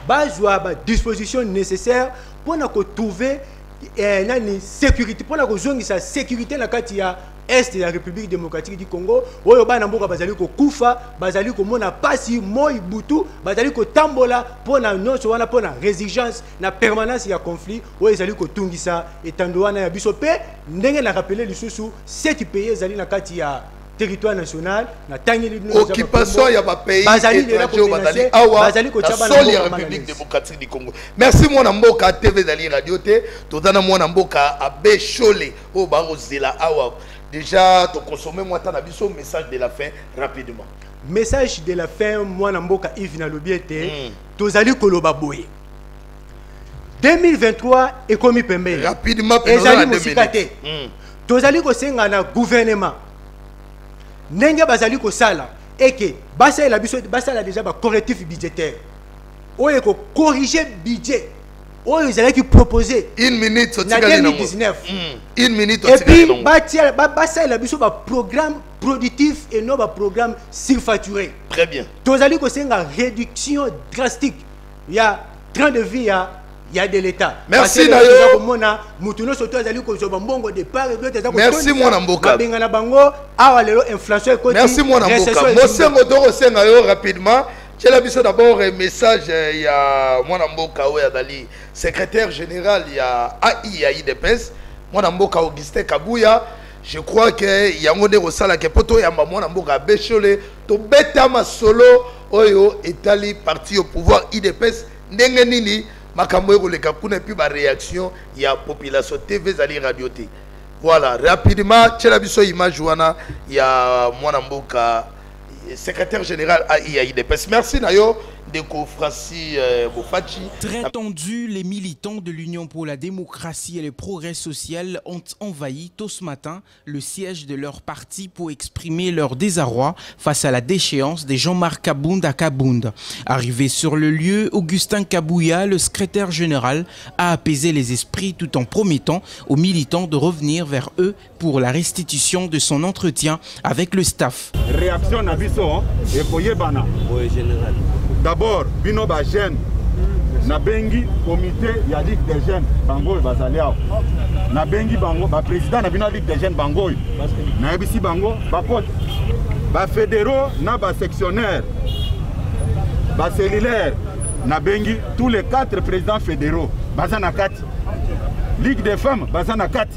Bazwa ba disposition nécessaire pour na ko trouver nani sécurité pour na ko zongisa sécurité na kati ya Est de la République démocratique du Congo, oyo bana mboka bazali ko kufa, bazali ko mona pasi moi butu, bazali ko tambola pona nyonso wana pona résilience na permanence ya conflit, oyo ezali ko tungisa etando wana ya biso pe ndenge na rappeler lisusu 7 pays ezali na kati ya territoire national na tangeli occupation ya ba pays étrangers bazali awa bazali la République démocratique du Congo. Merci mon mboka TV d'Ali Radio te, tozana mon mboka abe chole o ba rozela awa. Déjà, tu consommes moi ta nabiso message de la fin rapidement. Message de la fin moi na mboka Yves na lobiete tozali koloba boye. 2023 ekomi pembele. Rapidement ezali musikate. Tozali ko senga na gouvernement. Ndenge bazali ko sala eke basa la biso basa déjà ba correctif budgétaire. Oye ko corriger budget. Oh, ils allaient proposer 1 minute en 2019. 1 minute et puis, ça il a programme productif et non un programme surfacturé. Très bien. Tous allez que c'est une réduction drastique. Il y a train de vie, il il y a de l'État. Merci Nayo. Merci mon amboka. Inflation. Merci mon amboka. Mosengo toko senga yo rapidement. J'ai la mission d'abord un message il y a mon amboka Ouadali, secrétaire général il y a AI IDPS, mon amboka Augustin Kabouya. Je crois que il y a un modèle au sala que poto ya mon amboka Bécholé to beta ma solo oyo etali parti au pouvoir IDPS ndenge nini makambo ekoleka kuna puis ba réaction ya population TV zali radio T. Voilà, rapidement tshela biso image wana ya mwana mboka secrétaire général AIDPS. Merci Nayo Deko Francis Bofachi. Très tendu, les militants de l'Union pour la démocratie et le progrès social ont envahi tôt ce matin le siège de leur parti pour exprimer leur désarroi face à la déchéance de Jean-Marc Kabound à Kabound. Arrivé sur le lieu, Augustin Kabouya, le secrétaire général, a apaisé les esprits tout en promettant aux militants de revenir vers eux pour la restitution de son entretien avec le staff. Réaction à Bisso et Koyebana. Oui, général. D'abord, bino ba jeune na bengi comité ya ligue des jeunes bango bazaliao na bengi bango ba président na bino ligue des jeunes bango na ebisi bango ba pote ba fédéraux na ba sectionnaire ba cellulaire na bengi tous les 4 présidents fédéraux bazana kati ligue des femmes bazana kati.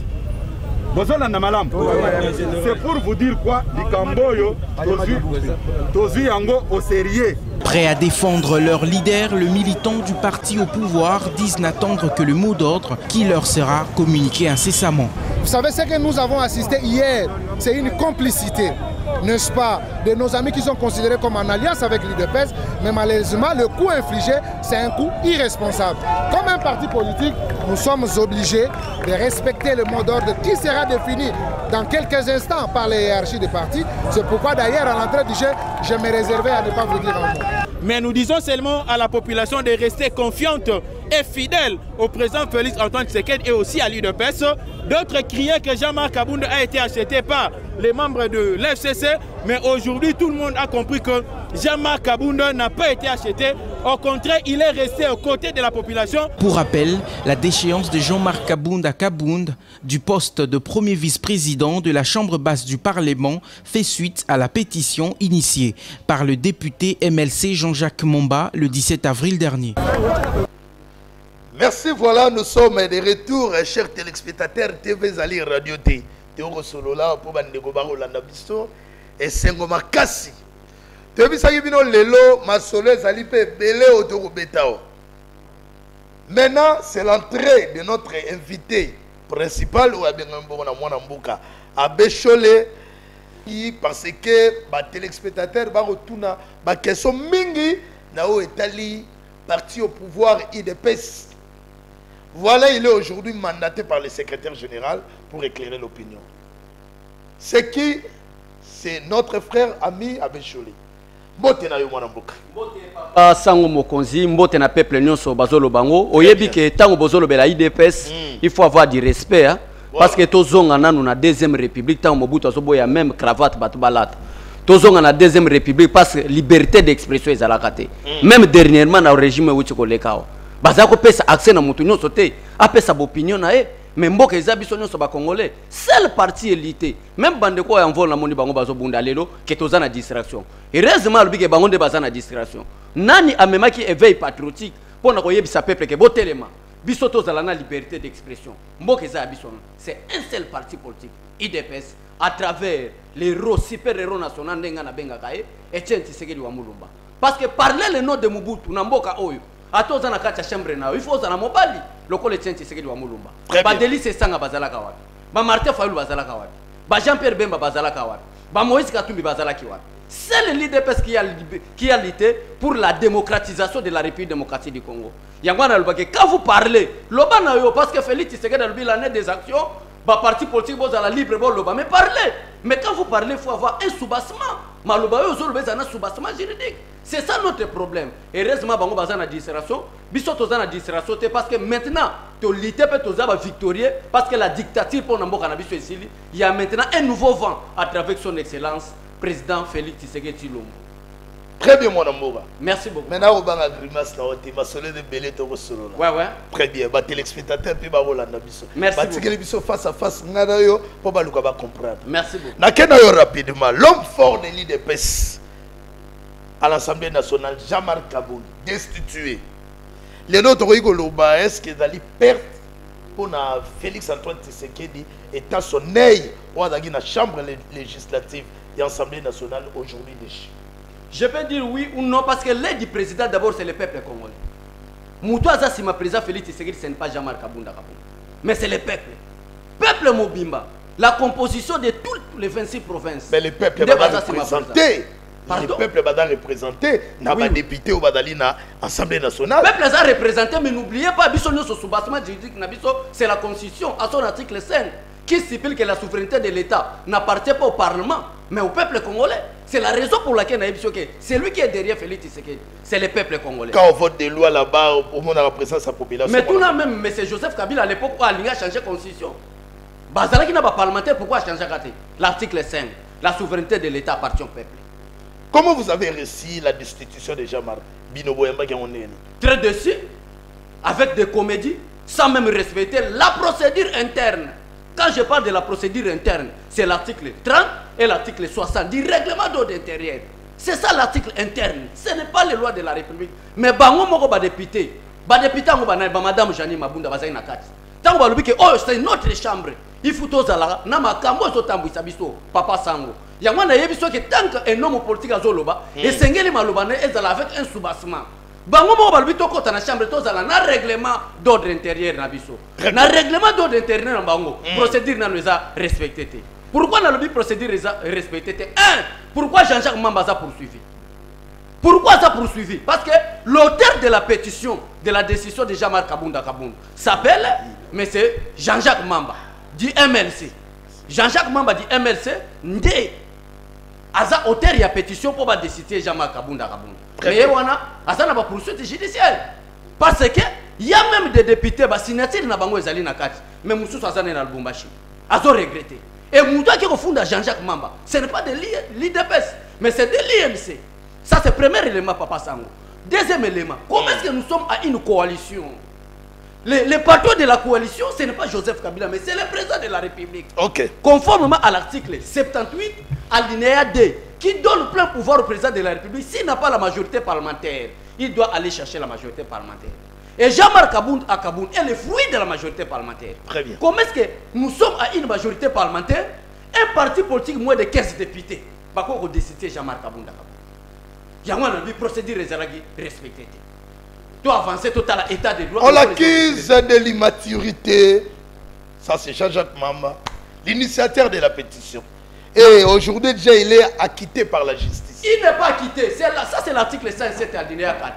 C'est pour vous dire quoi, Likamboyo, Tozu Yango au sérieux. Prêts à défendre leur leader, le militant du parti au pouvoir disent n'attendre que le mot d'ordre qui leur sera communiqué incessamment. Vous savez ce que nous avons assisté hier, c'est une complicité, n'est-ce pas, de nos amis qui sont considérés comme en alliance avec l'IDPS, mais malheureusement le coup infligé, c'est un coup irresponsable. Comme un parti politique, nous sommes obligés de respecter le mot d'ordre qui sera défini dans quelques instants par les hiérarchies des partis. C'est pourquoi d'ailleurs à l'entrée du jeu, je me réservais à ne pas vous dire un mot. Mais nous disons seulement à la population de rester confiante et fidèle au président Félix Antoine Tshisekedi et aussi à l'UDPS. D'autres criaient que Jean-Marc Kabound a été acheté par les membres de l'FCC, mais aujourd'hui tout le monde a compris que Jean-Marc Kabound n'a pas été acheté. Au contraire, il est resté aux côtés de la population. Pour rappel, la déchéance de Jean-Marc Kabound à Kabound du poste de premier vice-président de la Chambre basse du Parlement fait suite à la pétition initiée par le député MLC Jean-Jacques Momba le 17 avril dernier. Merci, voilà, nous sommes de retour, chers téléspectateurs TV Zali Radio T. Théo Solola pour Bandego Baro Landabisto et Sengoma Kassi. Théo Sagibino Lelo, Masolo Zali Pe Belé Otoro Betao. Maintenant, c'est l'entrée de notre invité principal ou Mwanambuka à Bécholé, parce que les téléspectateurs retournent à question mingi Nao Etali, parti au pouvoir IDPS. Voilà, il est aujourd'hui mandaté par le secrétaire général pour éclairer l'opinion. C'est qui? C'est notre frère ami Abécholé. Mbote na yo mwana mboka. Sango mokonzi, mbote na peuple nyonso bazolo bango. Oyebi ke tango bozolo bela IDPS, il faut avoir du respect hein? Parce que tozonga nanu na deuxième république tango Mobutu azoboya même cravate batu balata. Tozonga na deuxième république parce que liberté d'expression ezalaka te. Même dernièrement na régime wuti kolekao. Bazako pesa accès na mutu nyonso te, apesa opinion na e. Mais mboka eza biso nyonso ba congolais, seul parti élité. Même bande ko ya envol na moni bango bazo bunda lelo ke toza na distraction. Heureusement lobike bango nde baza na distraction. Nani amemaki éveil patriotique pona ko yebisa peuple ke botelema. Biso tozala na liberté d'expression. Mboka eza biso. C'est un seul parti politique, IDPS, à travers les héros super héros national ndenga na benga kae Etienne Tshisekedi wa Mulumba. Parce que parler le nom de Mobutu na mboka oyo atoza na kati ya chambre na il faut za na mobali lokole Etienne Tshisekedi wa Mulumba. Ba Delice Sanga bazalaka wapi? Ba Martin Fayulu bazalaka wapi? Ba Jean-Pierre Bemba bazalaka wapi? Ba Moïse Katumbi bazalaki wapi? C'est l'IDPS qui a lutté pour la démocratisation de la République démocratique du Congo. Yangwana lobake quand vous parlez loba na yo parce que Félix Tshisekedi a l'année des actions, ba parti politique boza la libre bon loba mais parlez. Mais quand vous parlez, il faut avoir un soubassement. Maloba yo zolo bezana soubassement juridique. C'est ça notre problème. Et heureusement bango bazana distraction, biso tozana distraction parce que maintenant to lutter peut tozaba victorieux parce que la dictature pour namboka na biso esili, il y a maintenant un nouveau vent à travers son excellence président Félix Tshisekedi Tshilombo. Très bien, mon amour. Merci beaucoup. Maintenant, on va grimace là, on va soler de belé to solo là. Ouais. Très bien. Bah téléspectateur puis bah Rolanda biso. Merci beaucoup. Bah biso face à face ngana yo pour bah luka ba comprendre. Merci beaucoup. Na kena yo rapidement. L'homme fort de l'IDPS à l'Assemblée nationale, Jean-Marc Kaboun, destitué. Les autres Rigoloba, est-ce qu'ils allaient perdre pour Félix Antoine Tshisekedi étant son œil dans la chambre législative et l'Assemblée nationale aujourd'hui déchu? Je peux dire oui ou non parce que l'aide du président d'abord c'est le peuple congolais. Moutouaza si ma président Félix Tshisekedi ce n'est pas Jean-Marc Kaboun, mais c'est le peuple. Peuple Mobimba, la composition de toutes les 26 provinces. Mais le peuple va représenter. Le peuple va représenter. N'a pas député ou badali na Assemblée nationale. Le peuple va représenter, mais n'oubliez pas, c'est la Constitution à son article 5 qui stipule que la souveraineté de l'État n'appartient pas au Parlement, mais au peuple congolais. C'est la raison pour laquelle c'est lui qui est derrière Félix Tshisekedi. C'est le peuple congolais. Quand on vote des lois là-bas, au monde représente sa population. Mais tout là même, M. Joseph Kabila à l'époque, où il a changé la Constitution. Bazala qui n'a pas parlementaire, pourquoi changer l'article 5? La souveraineté de l'État appartient au peuple. Comment vous avez réussi la destitution de Jean-Marc Binoboyamba qui est très déçu, avec des comédies, sans même respecter la procédure interne. Quand je parle de la procédure interne, c'est l'article 30 et l'article 60 du règlement d'ordre intérieur. C'est ça l'article interne. Ce n'est pas les lois de la République. Mais bango moko ba député, madame Jani Mabunda bazai nakati. Tant ba lobi que oh c'est notre chambre. Il faut tozala na makambo zo tambwisa biso papa sango. Yango na yebiso que tant qu'un homme politique azoloba et sengeli maloba ne ezala avec un soubassement. Bango moko ba lobi tokota na chambre tozala na règlement d'ordre intérieur na biso. Na règlement d'ordre intérieur na bango procédure na leza respecté. Pourquoi na lobi procédure respecté? Pourquoi Jean-Jacques Mamba a poursuivi? Pourquoi ça poursuivi? Parce que l'auteur de la pétition de la décision de Jean-Marc Kabounda s'appelle M. Jean-Jacques Mamba du MLC. Jean-Jacques Mamba du MLC ndé aza auteur de la pétition pour décider Jean-Marc Kabounda. Mais wana aza na ba poursuite judiciaire parce que il y a même des députés ba signature na bango ezali na kati mais mususu aza na Lubumbashi azo regretter. Et Moutoua qui refonde Jean-Jacques Mamba, ce n'est pas de l'IDPS, mais c'est de l'IMC. Ça, c'est le premier élément, Papa Sango. Deuxième élément, comment est-ce que nous sommes à une coalition? Le patron de la coalition, ce n'est pas Joseph Kabila, mais c'est le président de la République. Ok. Conformément à l'article 78, alinéa 2, qui donne plein pouvoir au président de la République, s'il n'a pas la majorité parlementaire, il doit aller chercher la majorité parlementaire. Et Jean-Marc Kabound est le fruit de la majorité parlementaire. Très bien. Comment est-ce que nous sommes à une majorité parlementaire, un parti politique moins de 15 députés, Bako a décidé Jean-Marc Kabound il y a une procédure respectée. Tu as avancé total état de droit. On l'accuse de l'immaturité. Ça, c'est Jean-Jacques Mamba, l'initiateur de la pétition. Et aujourd'hui, déjà, il est acquitté par la justice. Il n'est pas acquitté. Ça, c'est l'article 57 alinéa 4.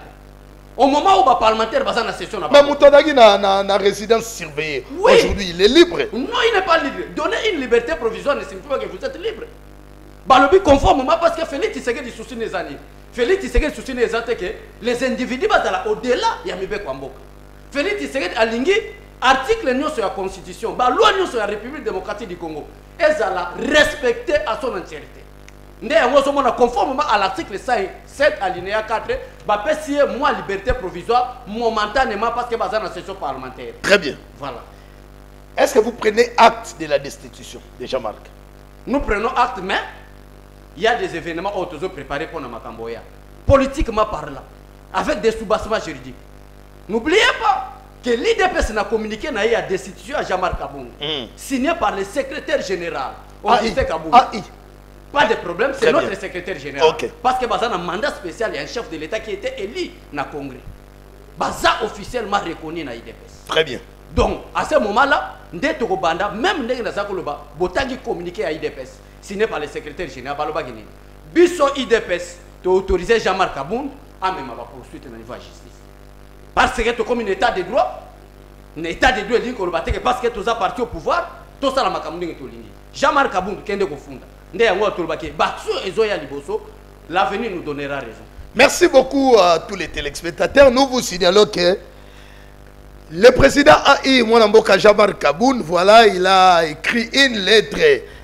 Au moment où le parlementaire va dans la session, mais Moutonagi na résidence surveillée. Oui. Aujourd'hui, il est libre. Non, il n'est pas libre. Donner une liberté provisoire ne signifie pas que vous êtes libre. Balobi conformément parce que Félix Tshisekedi du souci des années. Félix Tshisekedi du souci des années que les individus vont au-delà de Yamibé Kwamboka. Félix Tshisekedi a lingui article sur la Constitution, la loi sur la République démocratique du Congo. Elle a respecté à son entièreté. Conformément à l'article 7 alinéa 4, moi liberté provisoire momentanément parce que dans la session parlementaire. Très bien. Voilà. Est-ce que vous prenez acte de la destitution de Jean-Marc? Nous prenons acte, mais il y a des événements autour préparés pour Namakamboya. Politiquement parlant, avec des soubassements juridiques. N'oubliez pas que l'IDPS n'a communiqué la destitution à Jean-Marc Kabound, signé par le secrétaire général. Pas de problème, c'est notre secrétaire général. Okay. Parce que Baza a un mandat spécial, il y a un chef de l'État qui était élu dans le Congrès. Baza officiellement reconnu dans l'IDPS. Très bien. Donc, à ce moment-là, même Ndekazakoloba, Botangi communiqué à l'IDPS, signé par le secrétaire général Baloba Guinée. Bisso IDPS, tu autorisé Jean-Marc Kabound à même avoir poursuite au niveau de la justice. Parce que tu comme un état de droit, un état de droit, parce que tu as parti au pouvoir, tout ça, Jean-Marc Kabound, qui est de confondre. L'avenir nous donnera raison. Merci beaucoup à tous les téléspectateurs. Nous vous signalons que le président AI Mwanamboka Jean-Marc Kabound, voilà, il a écrit une lettre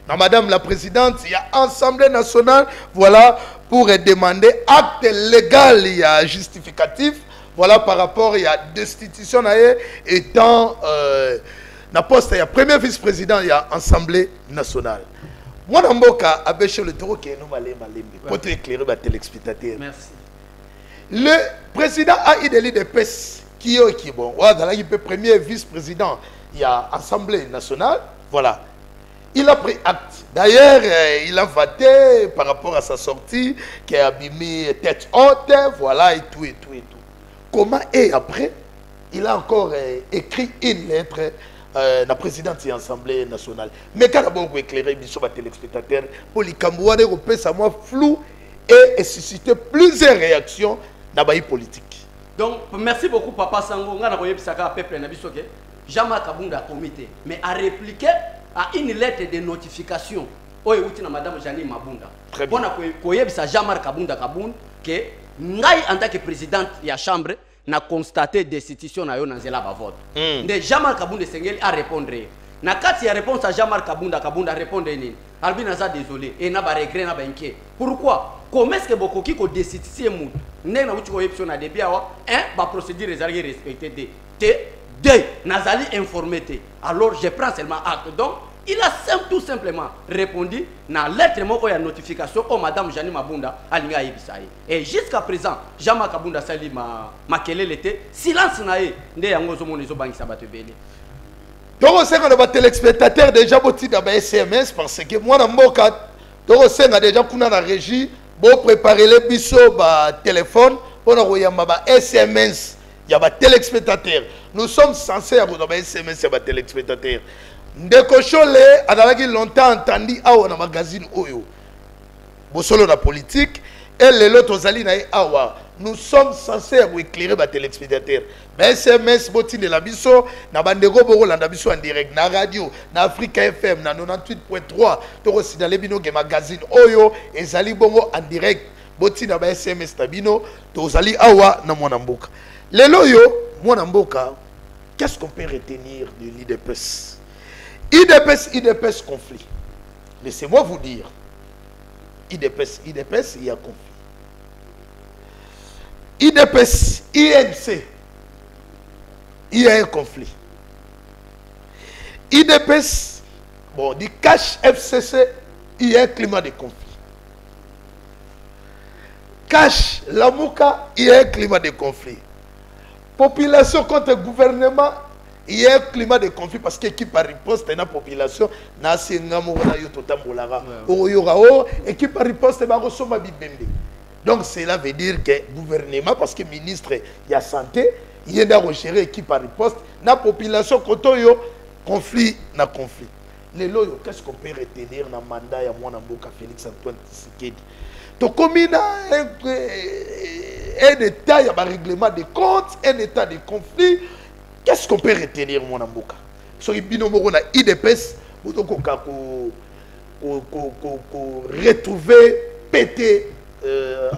à Madame la Présidente, il y a Assemblée nationale, voilà, pour demander acte légal et justificatif. Voilà par rapport à la destitution étant na poste ya premier vice-président de l'Assemblée nationale. Moi, Namboka a bêché le taureau qui est nous pour te éclairer les téléspectateurs. Merci. Le président a eu des lits de pèse qui est bon. Voilà, il est premier vice-président de l'Assemblée nationale. Voilà. Il a pris acte. D'ailleurs, il a voté par rapport à sa sortie, qui a mis tête haute, voilà, et tout, et tout, et tout. Comment, et après, il a encore écrit une lettre à la présidente de l'Assemblée nationale. Mais quand d'abord vous éclairez les téléspectateurs, pour les Cambouanais, ça m'a flou et suscité plusieurs réactions dans la politique. Donc, merci beaucoup, Papa Sango. On a envoyé un peuple Jean-Marc Kabunda a comité, mais a répliqué à une lettre de notification. Oye uti na Madame Janine Mabunda. Très bien. Pour que Jean-Marc Kabunda Kabunda, que ngai en tant que présidente de la chambre, n'a constaté destitution na yo na nzela ba vote. De Jean-Marc Kabunda Sengeli a répondre. Na kati ya réponse à Jean-Marc Kabunda répondre nini? Albina za désolé et na ba regret na ba inquiet. Pourquoi? Comment est-ce que bokoki ko destituer mou? Né na uti ko yepso na début awa, ba procédure ezali respecté de Nazali informé. Alors je prends seulement acte. Donc il a tout simplement répondu dans lettre moko ya notification au Madame Janine Mabunda alinga yebisai. Et jusqu'à présent, Jean-Marc Kabunda sali ma kelele était silence nae nde yango zo monezo bangisa bato belé. Donc on sait qu'on a des téléspectateurs déjà boti dans SMS parce que moi dans mon cas, donc on sait qu'on a déjà kuna na régie, bon préparer les biso ba téléphone pour envoyer ma SMS. Il y a des téléspectateurs. Nous sommes censés avoir des SMS et des téléspectateurs. Ndeko Chole a longtemps entendu awa na magazine Oyo. Bosolo la politique et les autres zali na awa. Nous sommes censés éclairer les téléspectateurs. Mais SMS boti de la biso na bandego boro la biso en direct na radio na Africa FM na 98.3 to aussi dans les bino ge magazine Oyo et zali bongo en direct boti na ba SMS tabino to zali awa na mwana mboka. Les loyo mwana mboka, qu'est-ce qu'on peut retenir de l'IDPS? IDPS conflit. Laissez-moi vous dire. IDPS, il y a conflit. IDPS, INC, il y a un conflit. IDPS, bon, du cash FCC, il y a un climat de conflit. Cash Lamouka, il y a un climat de conflit. Population contre gouvernement, il y a un climat de conflit parce qu'équipe par riposte dans la population, na sengamu na yotota molara. Oyora équipe par riposte ba resoma bibembe. Donc cela veut dire que gouvernement parce que ministre il y a santé, il y a gérer équipe par riposte na population kotoyo conflit na conflit. Les loyo qu'est-ce qu'on peut retenir dans mandat ya mwana mboka Félix Antoine Tshisekedi? To commune un état, il y a un règlement de comptes, un état de conflit. Qu'est-ce qu'on peut retenir, mon amboka? So, il y a un IDPS, vous retrouver, péter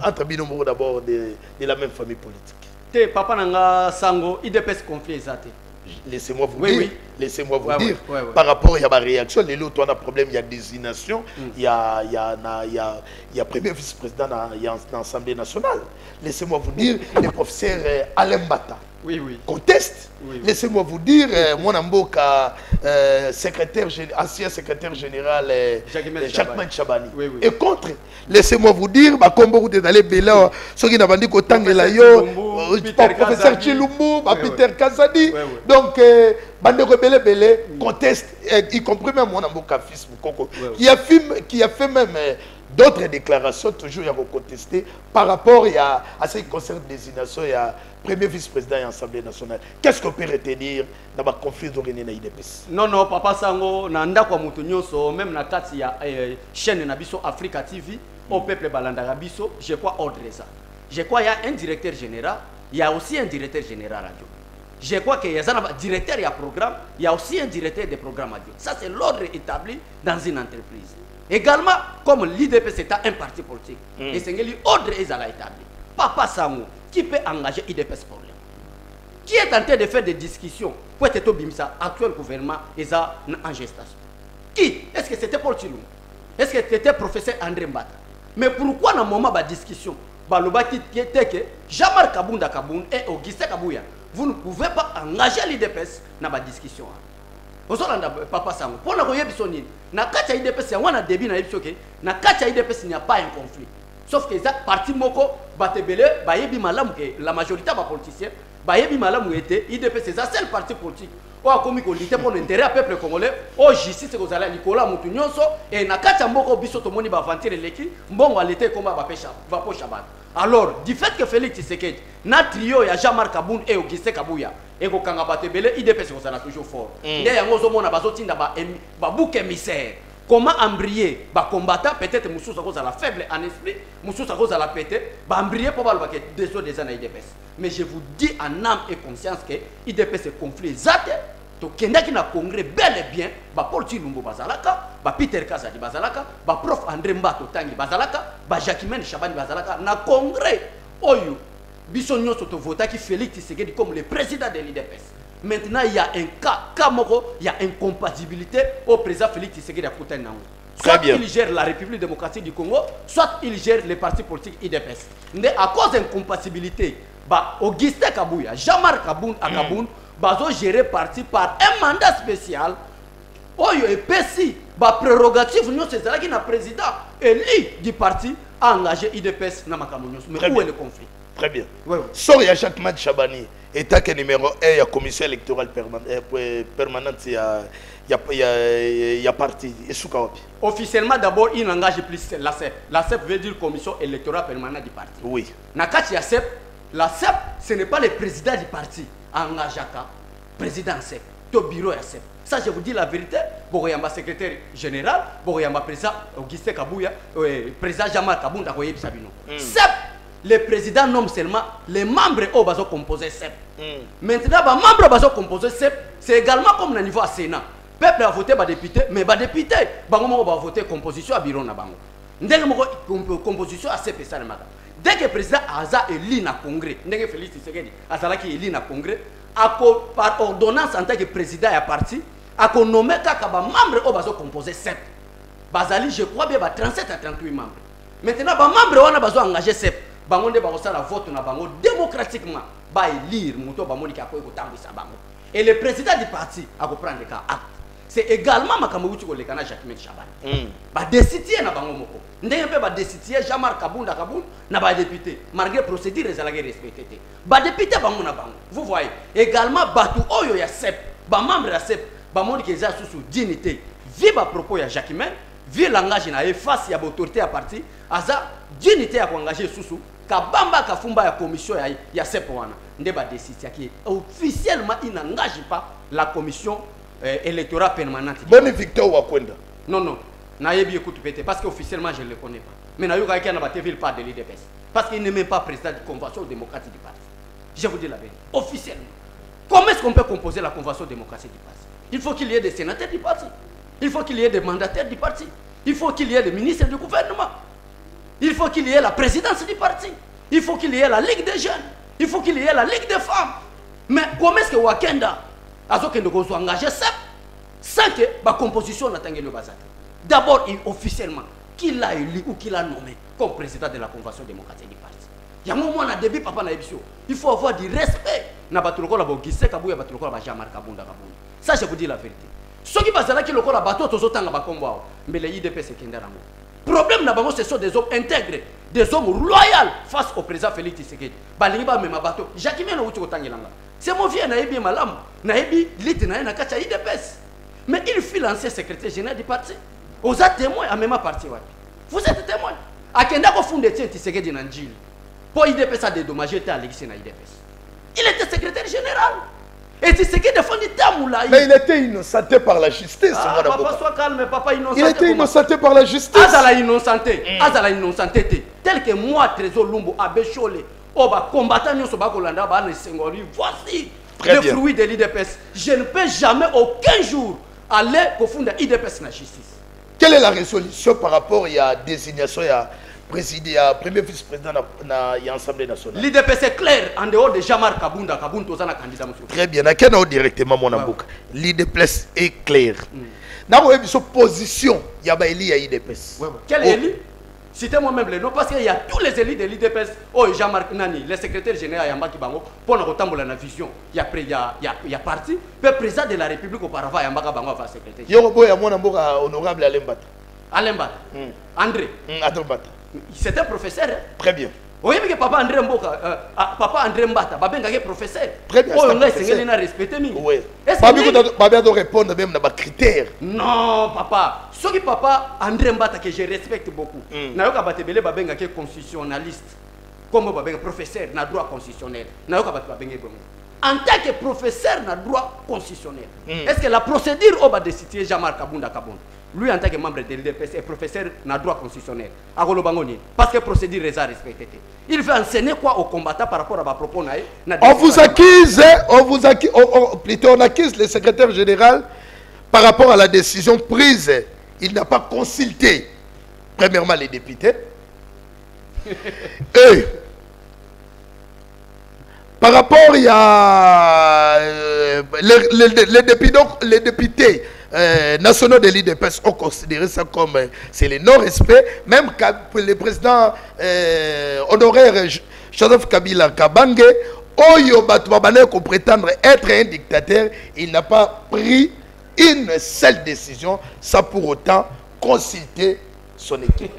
entre binomoro d'abord de la même famille politique. Te papa nanga sango IDPS conflit exact. Laissez-moi vous dire, laissez-moi vous dire, par rapport à la réaction, les autres, on a un problème, il y a désignation, il y a premier vice-président dans l'Assemblée nationale. Laissez-moi vous dire, le professeur Alain Bata conteste. Laissez-moi vous dire, mon amboka, ancien secrétaire général Jacques Chabani est contre. Laissez-moi vous dire, comme vous êtes allé Béla, ceux qui n'ont dit qu'autant que là, professeur Chilumbu, Peter Kazadi. Donc, Bandeko Bele conteste, y compris même mon amboka fils Moukoko, qui a fait même d'autres déclarations, toujours à contester par rapport à ce qui concerne la désignation, il y a premier vice-président de l'Assemblée nationale. Qu'est-ce qu'on peut retenir dans le conflit d'origine de l'IDPS? Non, Papa Sango, nanda kwa mutunyoso, même na kati ya chaîne Nabiso Africa TV, au peuple Balanda Rabiso, je crois ordre ça. Je crois qu'il y a un directeur général, il y a aussi un directeur général radio. Je crois qu'il y a un directeur de programme, il y a aussi un directeur de programme radio. Ça, c'est l'ordre établi dans une entreprise. Également, comme l'IDPS est un parti politique, et c'est l'ordre est établi. Papa Sango, qui peut engager l'IDPS pour lui? Qui est en train de faire des discussions pour être au Bimisa, actuel gouvernement, est en gestation? Qui? Est-ce que c'était Paul Chilou? Est-ce que c'était professeur André Mbata? Mais pourquoi dans le moment de la discussion, balobaki que Jean-Marc Kabunda Kaboun et Augustin Kabouya, vous ne pouvez pas engager l'IDPS dans la discussion. Vous savez, papa Sango, pour la royaume sonine, na kacha IDPS, il y a un début na IDPS, na kacha IDPS, il n'y a pas un conflit. Sauf que ça, parti moko, batebele, bayebi malam que la majorité des politiciens, bayebi malam était IDPS, c'est ça seul parti politique. Ou a commis qu'on lutte pour l'intérêt du peuple congolais, ou justice que vous allez Nicolas Moutounionso, et na kacha moko biso to moni ba vantir l'équipe, bon va l'été comme va pêcher, va pour Chabat. Alors, du fait que Félix Tshisekedi, na trio ya Jean-Marc Kaboun et Augustin Kabouya, et ko kanga batebele IDPS ko ça toujours fort. Ndé yango zo mona bazotinda ba bouc émissaire. Comment embrayer ba combattant peut-être Moussous à la faible en esprit, Moussous à la pété, ba embrayer pour ba des autres des années IDPS. Mais je vous dis en âme et conscience que IDPS est conflit zate. To kenda ki na congrès bel et bien ba Paul Chilumbo bazalaka, ba Peter Kazadi bazalaka, ba prof André Mbato Tangi bazalaka, ba Jacquemin Chabani bazalaka na congrès oyo biso nyonso to vota ki Félix Tshisekedi comme le président de l'IDPS. Maintenant il y a un cas moko, il y a incompatibilité au président Félix Tshisekedi à côté nango. Soit il gère la République démocratique du Congo, soit il gère les partis politiques IDPS. Mais à cause d'incompatibilité, ba Augustin Kabouya, Jean-Marc Kaboun à Kaboun bazo géré parti par un mandat spécial. Oyo epesi ba prérogative nous c'est là qui na président élu du parti a engagé IDPS na makambo nyonso. Mais où est le conflit? Très bien. Sort ya chaque match Chabani état que numéro 1 ya commission électorale permanente ya parti esuka wapi. Officiellement d'abord il n'engage plus la CEP. La CEP veut dire commission électorale permanente du parti. Oui. Na kati ya CEP, la CEP ce n'est pas le président du parti. Engagaka président CEP, to bureau à CEP. Ça je vous dis la vérité. Bogoyamba secrétaire général, Bogoyamba président Augustin Kabouya, président Jean-Marc Kabunda Koyebi Sabino. CEP, le président nomme seulement les membres au baso composé CEP. Maintenant, les membres baso composé CEP, c'est également comme le niveau à Sénat. Peuple a voté ba député, mais ba député, bango va voter composition à bureau na bango. Ndenge moko composition à CEP ça le matin. Dès que le président Aza est élu dans le Congrès, dès que Félix Tshisekedi est élu dans le Congrès, par ordonnance en tant que président et parti, a nommé les membres qui ont composé 7. Bazali, je crois bien, 37 à 38 membres. Maintenant, les membres qui ont engagé 7, ils ont vote démocratiquement, ils ont élire et le président du parti a prendre le cas acte. C'est également Makamouti ko lekana Jacquemin Chabani. Ba décider na bango moko. Ndenge pe ba décider Jean-Marc Kabunda Kaboun na ba député malgré procédure ezalaki respecté. Ba député bango na bango. Vous voyez également batu oyo ya CEP, ba membre ya CEP, ba moni ke za sous dignité. Vi ba propos ya Jacquemin, vi langage na face ya autorité à parti, aza dignité ya ko engager sous kabamba kafumba ya commission ya CEP wana. Nde ba décider qui officiellement il n'engage pas la commission électorat permanent. Bonne Victor Wakwenda. Non, non. Naïbi écoute pété parce qu'officiellement je ne le connais pas. Mais Naïba qui n'a pas été pas de l'IDPS. Parce qu'il n'est même pas président de la Convention démocratique du parti. Je vous dis la vérité. Officiellement. Comment est-ce qu'on peut composer la Convention démocratique du parti? Il faut qu'il y ait des sénateurs du parti. Il faut qu'il y ait des mandataires du parti. Il faut qu'il y ait des ministres du gouvernement. Il faut qu'il y ait la présidence du parti. Il faut qu'il y ait la Ligue des jeunes. Il faut qu'il y ait la Ligue des femmes. Mais comment est-ce que Wakenda Azo que nous sommes engagés sans que la composition n'atteigne le bazar. D'abord, officiellement, qui l'a élu ou qui l'a nommé comme président de la Convention démocratique du parti. Il y a un moment où début papa il faut avoir du respect. Na batuloko la bogise kabouya batuloko la Jean-Marc Kabunda Kabunda. Ça je vous dis la vérité. Ceux qui basent là qui le la bateau tozotanga ba kombo mais les IDPS c'est kindarango. Problème na bango ce sont des hommes intégrés, des hommes loyaux face au président Félix Tshisekedi. Balingi ba même bateau. Jacquemin no uti kotangilanga. C'est mon vieux Naïbi Malam, Naïbi Litina na kacha IDPS. Mais il fut l'ancien secrétaire général du parti. Vous êtes témoin à même parti. Vous êtes témoin. À Kenda ko fondé Tshisekedi Nanjil. Pour IDPS a dédommagé à l'élection na IDPS. Il était secrétaire général. Et Tshisekedi défendit Tamoula. Mais il était innocenté par la justice. Papa, sois calme, papa innocenté. Il était innocenté par la justice. Azala innocenté. Azala innocenté. Tel que moi, Trésor Lumbo, Abbé Cholé, Oba, combattant Nyoso Bakolanda, Bane Sengori, voici le fruit de l'IDPS. Je ne peux jamais, aucun jour, aller confondre l'IDPS et la justice. Quelle est la résolution par rapport à la désignation à premier vice-président de l'Assemblée nationale? L'IDPS est clair, en dehors de Jean-Marc Kabunda, Kabunda, Tozana candidat. Très bien, directement mon ambouk. L'IDPS est clair. Dans votre position, il y a l'IDPS. Quel est élu? citez moi-même les noms, parce qu'il y a tous les élites de l'IDPS, oh Jean-Marc Nani, le secrétaire général Yambaki Bango, pour nous retomber la vision, il y a parti, le président de la République auparavant Yambaka Bango va secrétaire. Yo boy à mon honorable Alembata. Alembata. André. Alembata. C'est un professeur. Très bien. Oui, mais papa André Mboka, papa André Mbata, Babenga est professeur. Très bien. Oh, on a essayé de respecter. Oui. Babia doit répondre même à critères. Non, papa. Ce qui papa André Mbata que je respecte beaucoup. Nayoka Batebele Babenga est constitutionnaliste. Comme Babenga professeur na droit constitutionnel. Nayoka Babenga en tant que professeur na droit constitutionnel. Est-ce que la procédure au bas de citer Jean-Marc Kabunda Kabunda? Lui, en tant que membre de l'IDPS, est professeur dans le droit constitutionnel. Parce que la procédure est respectée. Il veut enseigner quoi aux combattants par rapport à ma propos. On vous accuse le secrétaire général par rapport à la décision prise. Il n'a pas consulté, premièrement, les députés. Et par rapport, il y a les députés nationaux de l'IDPS ont considéré ça comme c'est le non-respect, même le président honoraire Joseph Kabila Kabange, Oyo Batouabane qu'on prétendre être un dictateur, il n'a pas pris une seule décision sans pour autant consulter son équipe.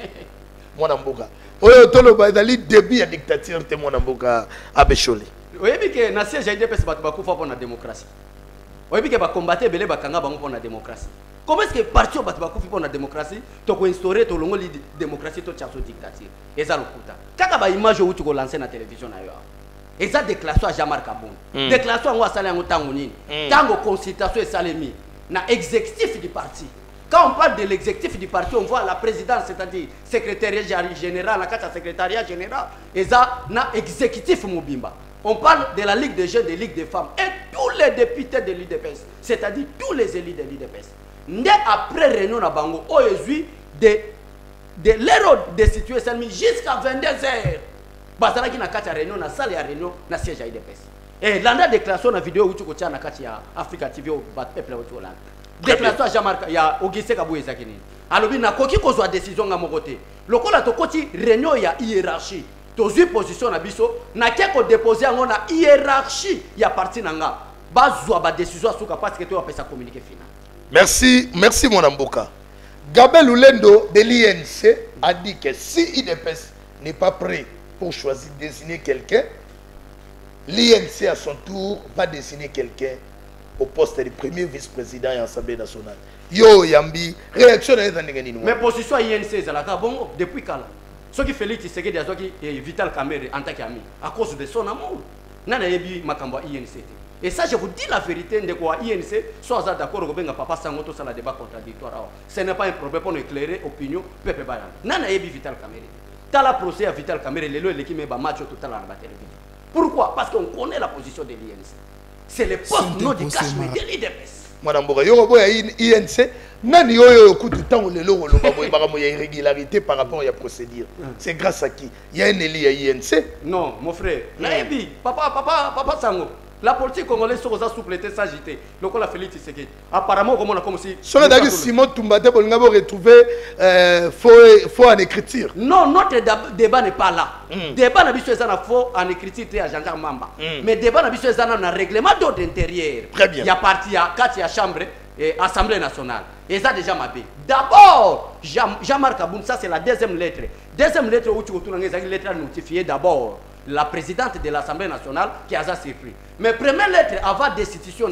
Mon amboka. Oyo tolo bazali début à dictature te mon amboka abesholi. Oui, mais que na siège IDPS batubakufa pour la démocratie. Oui, mais que ba combattre belé bakanga bango pour la démocratie. Comment est-ce que parti batubakufa pour la démocratie, to ko instaurer to longo li démocratie to tchaso dictature. Eza lokuta. Kaka ba image où tu ko lancer na télévision na yo. Eza déclaration à Jean-Marc Kabunda. Déclaration ngo asala ngo tango nini. Tango consultation et salemi na exécutif du parti. Quand on parle de l'exécutif du parti, on voit la présidence, c'est-à-dire secrétariat général, la carte secrétariat général, et ça, na exécutif Mobimba. On parle de la Ligue des jeunes, de la Ligue des femmes, et tous les députés de l'IDPS, c'est-à-dire tous les élus de l'IDPS. Dès après réunion à Bango, on est de l'heure de situation jusqu'à 22h. Basala qui na carte réunion, na salle à réunion, na siège à l'IDPS. Et l'anda déclaration na vidéo où tu connais na carte Africa TV au peuple au Hollande. Déclaration à Jean-Marc, il y a Auguste Kaboué Zakini. Alors, il y a une décision à mon côté. Le cas de réunion, il y a hiérarchie. Dans une position, il y a déposé une hiérarchie. Il y a parti dans la décision parce que tu as communiqué final. Merci, merci mon amboka. Gabel Oulendo de l'INC a dit que si IDPS n'est pas prêt pour choisir désigner quelqu'un, l'INC à son tour va désigner quelqu'un au poste de premier vice-président et Assemblée nationale. Yo Yambi, réaction à mais position INC, c'est la bon depuis quand? Ce qui fait que c'est Vital Kamerhe en tant qu'ami, à cause de son amour. Nana yebi makamba INC. Et ça, je vous dis la vérité, de quoi INC, soit d'accord avec papa Sangoto sur la débat contradictoire. Ce n'est pas un problème pour éclairer l'opinion Pepe Bayan. Nana yebi Vital Kamerhe. T'as la procès à Vital Kamerhe, l'équipe met match tout à l'heure à la télévision. Pourquoi? Parce qu'on connaît la position de l'INC. C'est le poste non du Cachemire de l'IDPS. Madame Boga, yo boya INC, nani yo kutu tango lelo lo babo baramu ya irrégularité par rapport à la procédure. C'est grâce à qui? Il y a un élu à INC? Non, mon frère. Naebi, papa Sango. La politique congolaise se souplétait s'agiter. Le coup la Félix Tshisekedi. Apparemment comme on a comme si sur le Simon Toumbate pour nous retrouver faux en écriture. Non, notre débat n'est pas là. Débat n'a biso ezana faux en écriture à Jean-Jacques Mamba. Mais débat n'a biso ezana na règlement d'ordre intérieur. Très bien. Il y a parti à 4 chambre et Assemblée nationale. Et ça déjà m'a dit. D'abord, Jean-Marc Kabunda, ça c'est la deuxième lettre. Deuxième lettre où tu retournes une lettre notifiée d'abord la présidente de l'Assemblée nationale qui a ça surpris. Mais première lettre avant destitution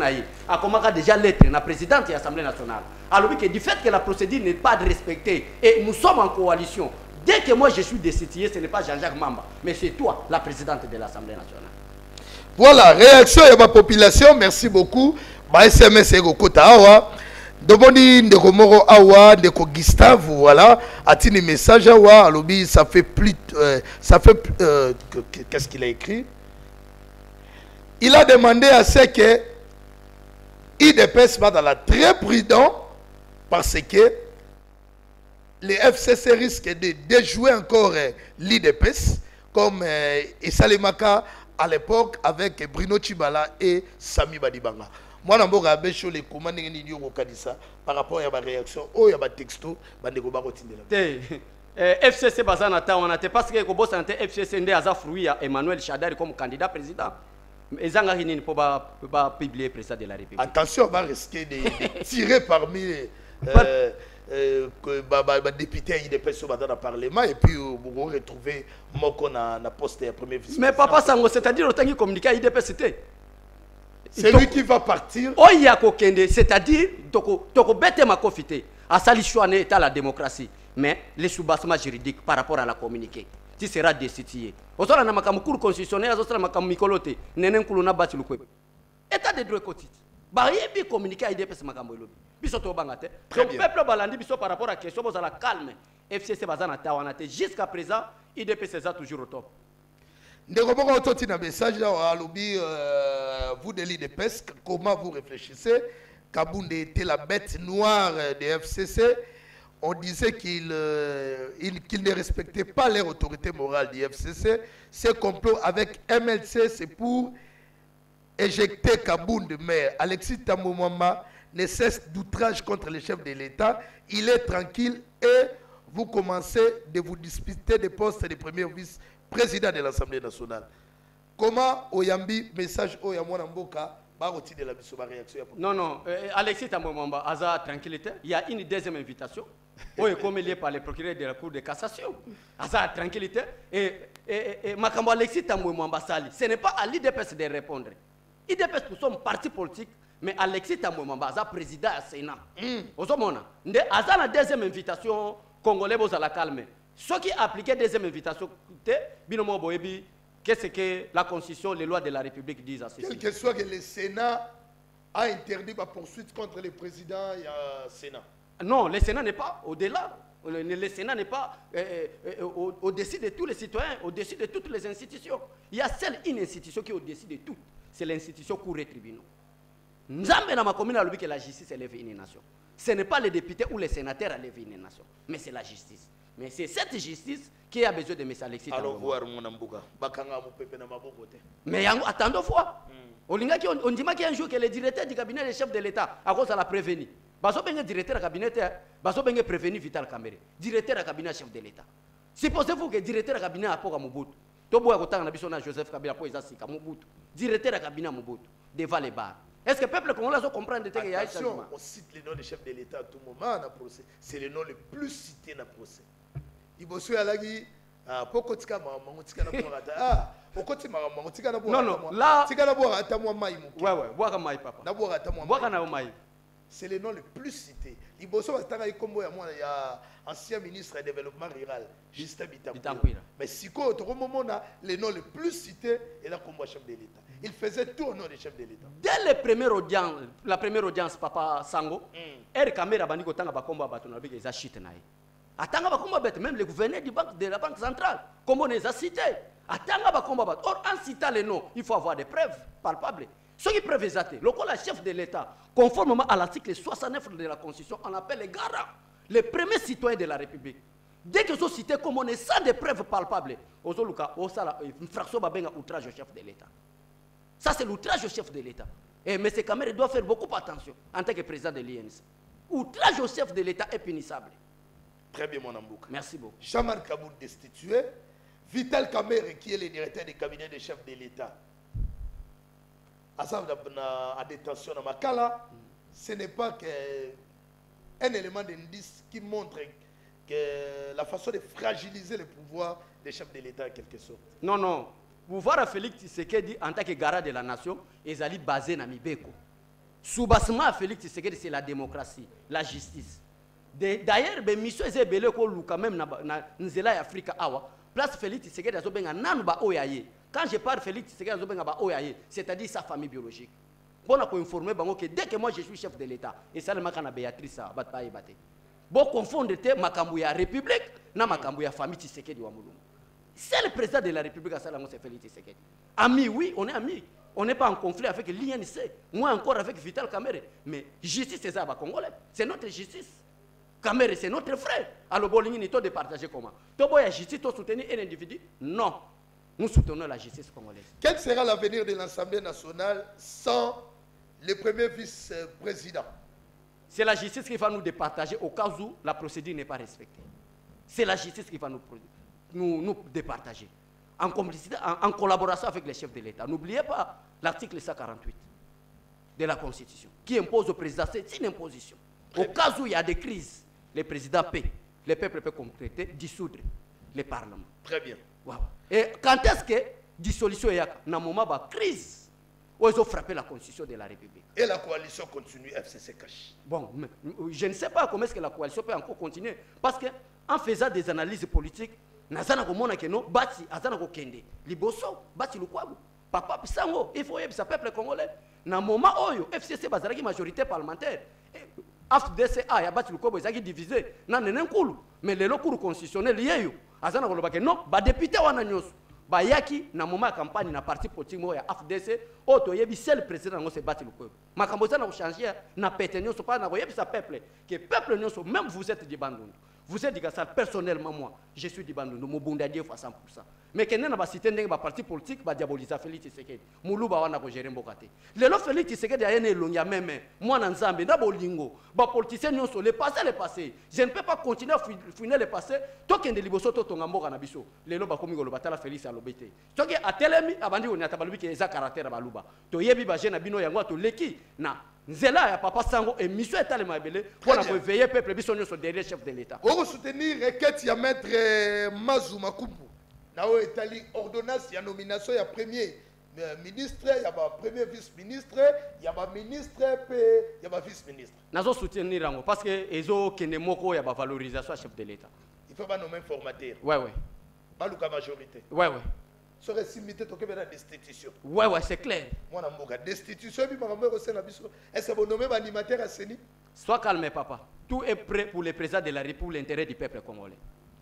a commencé déjà lettre la présidente de l'Assemblée nationale. Alors que du fait que la procédure n'est pas respectée et nous sommes en coalition, dès que moi je suis destitué, ce n'est pas Jean-Jacques Mamba, mais c'est toi, la présidente de l'Assemblée nationale. Voilà, réaction de ma population, merci beaucoup. Ba SMS Ekokota awa. Domoni ndeko moro awa ndeko Gustave voilà atini message awa alobi ça fait qu'est-ce qu'il a écrit? Il a demandé à ce que IDPS va dans la très prudent parce que les FCC risquent de déjouer encore l'IDPS comme Esalemaka à l'époque avec Bruno Chibala et Sami Badibanga. Moi, je suis les commandes par rapport à ma réaction ou à ma texto. FCC bazana ta on a te parce que ko bossa nte FCC ndé aza fruit ya Emmanuel Shadari comme candidat président. Ezanga hinini pour ba publier président de la République. Attention, on va risquer de tirer parmi député IDPS dans le Parlement et puis vous retrouvez Moko na poste premier vice. Mais papa Sango, c'est-à-dire autant qu'il communique à IDPS c'était. C'est lui qui va partir. Oya kokende, c'est-à-dire toko bete ma kofité. À ça l'histoire est à la démocratie, mais les sous-bassements juridiques par rapport à la communiqué. Tu seras destitué. Osola na makamu cour constitutionnel, osola makamu mikolote, nenen kuluna bati lukwe. État de droit quotidien. Bah yebi communiqué à IDPS makamu elobi. Biso to bangate. Donc peuple balandi biso par rapport à question bozala calme. FCC bazana tawanate jusqu'à présent IDPS est toujours au top. Ndekoboko ototi na message à lobby vous de l'IDPS, comment vous réfléchissez? Kabounde était la bête noire des FCC. On disait qu'il ne respectait pas les autorités morales du FCC. Ce complot avec MLC, c'est pour éjecter Kabounde. Mais Alexis Tamomama ne cesse d'outrage contre les chefs de l'État. Il est tranquille et vous commencez de vous disputer des postes de premier vice-président de l'Assemblée nationale. Comment Oyambi, message Oyamwana Mboka, de la réaction? Non, Alexis Tamomamba, Aza tranquillité. Il y a une deuxième invitation. Oui, comme lié par le procureur de la Cour de cassation. Aza tranquillité. Et Makambo Alexis Tamomamba Sali, ce n'est pas à l'IDPS de répondre. IDPS, nous sommes parti politique, mais Alexis Tamomamba, Aza président à Sénat. Ozomona, Aza la deuxième invitation, Congolais, vous allez calmer. Ceux qui appliquaient deuxième invitation, Binomo Boebi, qu'est-ce que la Constitution, les lois de la République disent à ceci? Quel que soit que le Sénat a interdit la poursuite contre le président et le Sénat. Non, le Sénat n'est pas au-delà. Le Sénat n'est pas au-dessus de tous les citoyens, au-dessus de toutes les institutions. Il y a seule une institution qui est au-dessus de tout. C'est l'institution Cour et tribunaux. Nous avons dans ma commune à que la justice élève une nation. Ce n'est pas les députés ou les sénateurs à élever une nation, mais c'est la justice. Mais c'est cette justice qui a besoin de M. Alexis Tambo. Alors voir mon ambouga, bakanga mu pepe na maboko te. Mais attendons fois. On dit un jour que le directeur du cabinet des chefs de l'État a cause à la prévenir. Baso bengue directeur du cabinet, baso bengue prévenir Vital Kamerhe. Directeur du cabinet chef de l'État. Supposez-vous que directeur du cabinet a pour Mobutu. Tobo a kotanga na biso na Joseph Kabila pour Isasika Mobutu. Directeur du cabinet Mobutu devant les bars. Est-ce que le peuple congolais doit comprendre que il y a un changement? On cite le nom des chefs de l'État à tout moment dans le procès. C'est le nom le plus cité dans le procès. Il bosse à la guy. Pourquoi tu as non, là. C'est le nom le plus cité. Il bosse à il y a ancien ministre du développement rural, Justin Bitampouira. Mais si quoi, le nom le plus cité est là comme chef de l'État. Il faisait tout au nom des chefs de l'État. Dès la première audience, Papa Sango, Kamera Baniko Tanga Bakomba Batuna avec les achats. Atanga Bakomba Bet, même le gouverneur de la Banque centrale, comme on les a cités. Atanga Bakomba Bat. Or, en citant les noms, il faut avoir des preuves palpables. Ceux qui preuves exactes, le chef de l'État, conformément à l'article 69 de la Constitution, on appelle les garants, les premiers citoyens de la République. Dès qu'ils sont cités comme on est sans des preuves palpables, une fraction va bien outrage au chef de l'État. Ça, c'est l'outrage au chef de l'État. Et M. Kamere doit faire beaucoup attention en tant que président de l'INC. Outrage au chef de l'État est punissable. Très bien, mon Ambouka. Merci beaucoup. Jean-Marc Kaboul destitué. Vital Kamerhe, qui est le directeur du cabinet des chefs de l'État. À détention à Makala, ce n'est pas qu'un élément d'indice qui montre que la façon de fragiliser le pouvoir des chefs de l'État en quelque sorte. Non, non. Pouvoir à Félix Tshisekedi en tant que garant de la nation, ils allaient baser dans Mibeko. Sous-bassement à Félix Tshisekedi, c'est la démocratie, la justice. D'ailleurs, les missions sont belées quand même dans Nzela Afrique. Place Félix Tshisekedi, quand je parle Félix Tshisekedi, c'est-à-dire sa famille biologique. Pour informer que dès que moi je suis chef de l'État, et ça, c'est Béatrice Batbaïbate. Bon, confondre Makambouya République, na Makambouya famille Tshisekedi Wamulungu. C'est le président de la République, c'est Félix Tshisekedi. Amis, oui, on est amis. On n'est pas en conflit avec l'INC, moi encore avec Vital Kamerhe. Mais justice, c'est ça, Congolais. C'est notre justice. Kamerhe, c'est notre frère. Alors, Bolingi, tu de partager comment? Tu as justice, tu soutenir un individu? Non. Nous soutenons la justice congolaise. Quel sera l'avenir de l'Assemblée nationale sans le premier vice-président? C'est la justice qui va nous départager au cas où la procédure n'est pas respectée. C'est la justice qui va nous départager. En complicité, en collaboration avec les chefs de l'État. N'oubliez pas l'article 148 de la Constitution qui impose au président, c'est une imposition. Au cas où il y a des crises, le président paie, le peuple peut compléter, dissoudre le Parlement. Très bien. Wow. Et quand est-ce que dissolution est dans un moment de crise où ils ont frappé la Constitution de la République? Et la coalition continue, FCC cache. Bon, je ne sais pas comment est-ce que la coalition peut encore continuer. Parce qu'en faisant des analyses politiques, nazana komona ke no bati azana ko kende liboso bati lukwabu papa pisango il faut yebisa peuple congolais na moment oyo FCC bazalaki majorité parlementaire AFDCA ya bati lukwabu ezaki divisé na nenenkulu mais lelo cour constitutionnel yeyo azana ko lobake no ba député wana nyoso bayaki na moment ya campagne na parti politique mo ya AFDC oto yebi seul président ngo se bati lukwabu makambo zana ko changer na pete nyoso pa na ko yebisa peuple que peuple nyoso même vous êtes du Bandundu. Vous êtes dit que ça, personnellement, moi, je suis du Bandundu, je suis à 100%. Mais quand on a cité un parti politique, on a diabolisé Félix Tshisekedi. Moulouba wana ko gérer mbokate. Lelo Félix Tshisekedi a une longue même. Moi, dans Zambie, na bolingo. Ba politiciens nyonso sont le passé. Je ne peux pas continuer à finir le passé. Tant qu'il y a des liboso to tonga mboka na biso. Lelo ba komi ko batala Félix alobete. Tant que atelemi abandi on atabalubi ke eza caractère baluba. To yebi ba jeune bino yango to leki na Nzela ya papa sango et mission est tellement belle pour veiller peuple biso nyonso derrière chef de l'État. Pour soutenir requête ya maître Mazuma Kumpu. Nao etali ordonnance ya nomination ya premier ministre, ya ba premier vice-ministre, ya ba ministre pe ya ba vice-ministre. Nazo soutenir rango parce que ezo kende moko ya ba valorisation chef de l'État. Il faut pas nommer formateur. Ouais ouais. Baluka majorité. Ouais ouais. Serait simité to kebela destitution. Ouais ouais, c'est clair. Moi na mboka destitution bi makambo ko sena biso. Est-ce que vous nommez ba animateur à Seni? Sois calme papa. Tout est prêt pour le président de la République, l'intérêt du peuple congolais.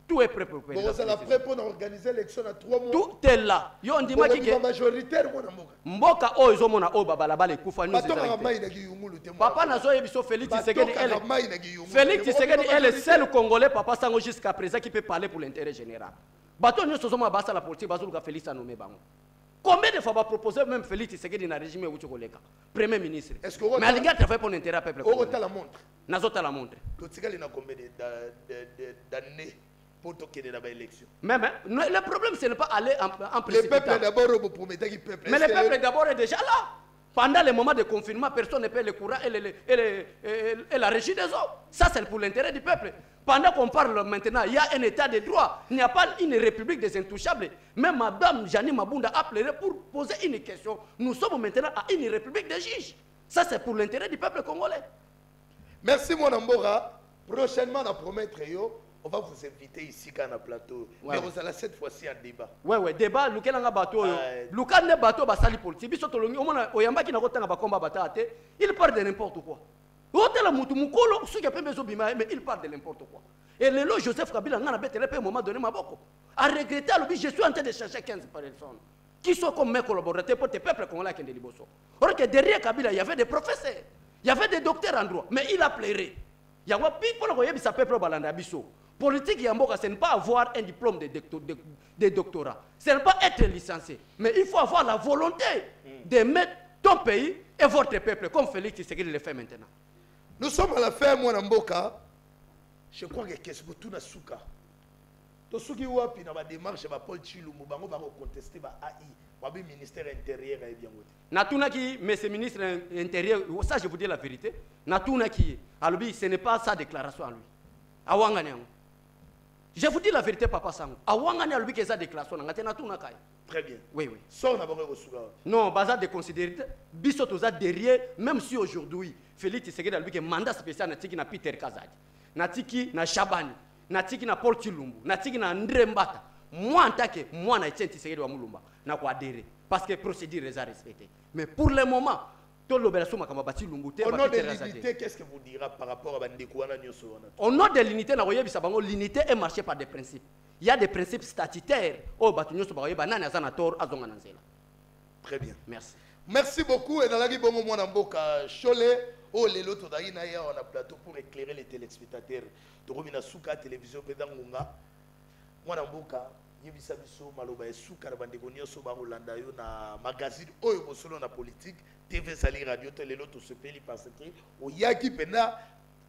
Tout est prêt pour le président. Bon, ça la prêt pour organiser l'élection à 3 mois. Tout est là. Yo on dit ma ki majoritaire moi na mboka. Mboka o izo mona o baba la bale kufa nous. Papa nazo yebiso Félix Tshisekedi elle. Félix Tshisekedi est le seul Congolais papa sango jusqu'à présent qui peut parler pour l'intérêt général. Bato nyo sozoma basa la politique bazuluka Félix a nommé bango. Combien de fois va proposer même Félix Tshisekedi na régime où tu koleka premier ministre. Mais alinga travailler pour l'intérêt du peuple. Ota la montre. Nazota la montre. Totikali na combien d'années pour toquer la élection. Mais le problème ce n'est pas aller en précipitant. Le peuple d'abord vous promettez qu'il peuple. Mais le peuple d'abord est déjà là. Pendant les moments de confinement, personne ne paie le courant et la régie des eaux. Ça, c'est pour l'intérêt du peuple. Pendant qu'on parle maintenant, il y a un état de droit. Il n'y a pas une république des intouchables. Même Madame Jani Mabunda a pleuré pour poser une question. Nous sommes maintenant à une république des juges. Ça, c'est pour l'intérêt du peuple congolais. Merci, mon Ambora. Prochainement, on va promettre, on va vous inviter ici quand on a plateau. Ouais. Mais vous allez cette fois-ci un débat. Oui, oui, débat. Lequel on a bateau. Lequel on a bateau, basali politique. Biso tolongi, on yamba qui n'a pas de combat batate. Il parle de n'importe quoi. Mais il parle de n'importe quoi. Et le lot Joseph Kabila n'a pas à un moment donné ma boko. À regretter, je suis en train de chercher 15 personnes qui sont comme mes collaborateurs pour les peuples congolais qui sont liboso. Alors que derrière Kabila, il y avait des professeurs, il y avait des docteurs en droit, mais il a pleuré. Il y a un people qui sa peuple balanda biso. Politique Yamboka, ce n'est pas avoir un diplôme de doctorat, ce n'est pas être licencié, mais il faut avoir la volonté de mettre ton pays et votre peuple comme Félix Tshisekedi le fait maintenant. Nous sommes à la fin, moi, Namboka. Je crois que qu'est-ce que tout n'a souka. To souki wapi na ba démarche ba Paul Chilumbu bango ba contester ba AI, ba ministère intérieur et bien wote. Natuna ki mais ce ministre intérieur, ça je vous dis la vérité. Natuna ki alobi ce n'est pas sa déclaration à lui. Awanga nyango. Je vous dis la vérité papa sango. Awanga ni alobi que sa déclaration ngate natuna kai. Très bien. Oui oui. Sors na ba ko souka. Non, baza de considérer biso toza derrière même si aujourd'hui Félix Tshisekedi alobi que mandat spécial na tiki na Peter Kazadi. Natiki na Shabani, natiki na Paul Chilumbu, natiki na André Mbata. Moi en tant que moi na Etienne Tshisekedi wa Mulumba, na ko adhérer parce que procédure est respectée. Mais pour le moment, tout l'opération makamba bati Lumbu te. Au nom de l'unité, qu'est-ce que vous direz par rapport à Bandekouana Nyoso? Au nom de l'unité na koyebisa bango l'unité est marchée par des principes. Il y a des principes statutaires. Oh batu Nyoso ba koyeba nani azana tor azonga na nzela. Très bien. Merci. Merci beaucoup et dans la bongo mwana mboka Cholet. Oh, les lots on a plateau pour éclairer les téléspectateurs. Tu reviens à Souka télévision Pedangunga. Moi, dans Boka, Yebisa Biso, Maloba et Souka, Bandegonio, Soba, Rolanda, na magazine, Oyo Bosolo, na politique, TV Sali Radio, les lots se paye parce que, au Yaki Pena,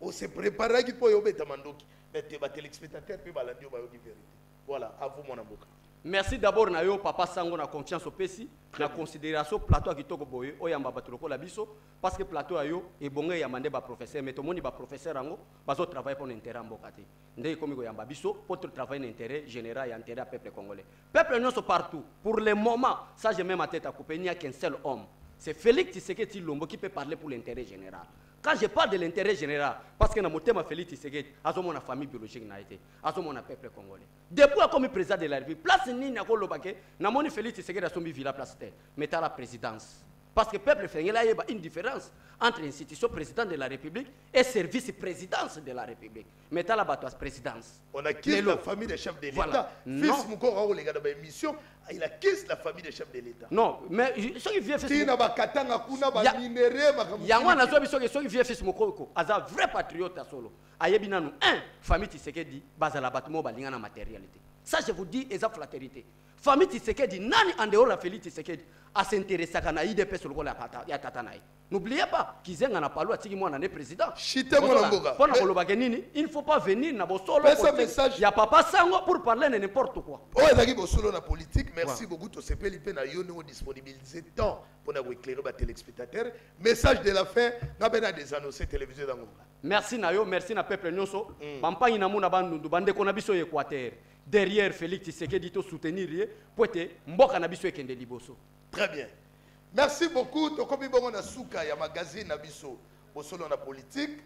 on se prépare pour y obéir mandoki mais te ba téléspectateur puis balandi ba yoki vérité. Voilà, à vous mon amour. Merci d'abord na yo papa sango na confiance au pesi na considération plateau à kitoko boye oyamba batuloko la biso parce que plateau ayo et bonge ya mande ba professeur mais to moni ba professeur ango bazo travailler pour l'intérêt mbokati ndé komi ko yamba biso pour travailler l'intérêt général et intérêt peuple congolais peuple non partout pour le moment ça j'ai même ma tête à couper il n'y a qu'un seul homme c'est Félix Tshisekedi Tshilombo qui peut parler pour l'intérêt général. Quand je parle de l'intérêt général, parce que dans mon thème Félix Tshisekedi, à mon famille biologique n'a été, à mon peuple congolais. Depuis comme président de la République, place ni na ko lobake, na mon Félix Tshisekedi a son villa place terre, mais à la présidence. Parce que le peuple fait une différence entre l'institution président de la République et service présidence de la République. Mais à la présidence. On a quitté la famille des chefs de l'État. Voilà. Fils Moukoro, les gars de la mission, il a quitté la famille des chefs de l'État. Non, mais ce qui vient faire. Il y a un vieux fils Moukoro, un vrai patriote à solo. Ayebina nous, famille Tshisekedi, bazala batmo balingana matérialité. Ça, je vous dis, c'est la flatérité. Famille Tshisekedi, nani en dehors de la Félix Tshisekedi, à s'intéresser à la IDP sur le rôle de Tatanaï. N'oubliez pas qu'ils ont un parole à Tigimou en année président. Il ne faut pas venir dans vos solos. Il n'y a pas Sango pour parler de n'importe quoi. Oh, il y a un solo politique. Merci beaucoup. Tu sais, il y disponibiliser temps pour nous éclairer les téléspectateurs. Message de la fin, nous avons des annoncés télévisés dans le monde. Merci Nayo, merci na peuple nyonso. Campagne na mona bandu bande kona biso Équateur. Derrière Félix Tshisekedi to soutenir pour être mboka na biso ekende liboso. Très bien. Merci beaucoup. Tokomi bongo na suka ya magazine na biso bosolo na politique.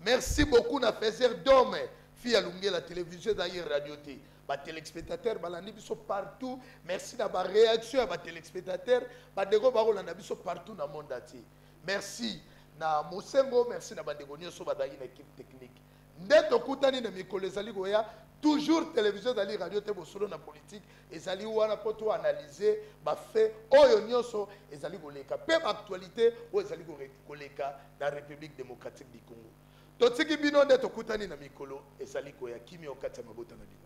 Merci beaucoup na Faiseur d'homme fille alungue la télévision d'ailleurs radio T. Ba téléspectateurs balandi biso partout. Merci na ba réaction ba téléspectateurs ba dego ba rolanda biso partout na monde entier. Merci na Mosengo, merci na bandeko nyonso badaki na équipe technique. Ndeto kutani na mikolo ezali goya toujours télévision dali radio te bosolo na politique ezali wana po to analyser ba fait oyo nyonso ezali koleka pe actualité o ezali koleka na République démocratique du Congo. Totiki bino ndeto kutani na mikolo ezali goya kimi okati mabota na bino.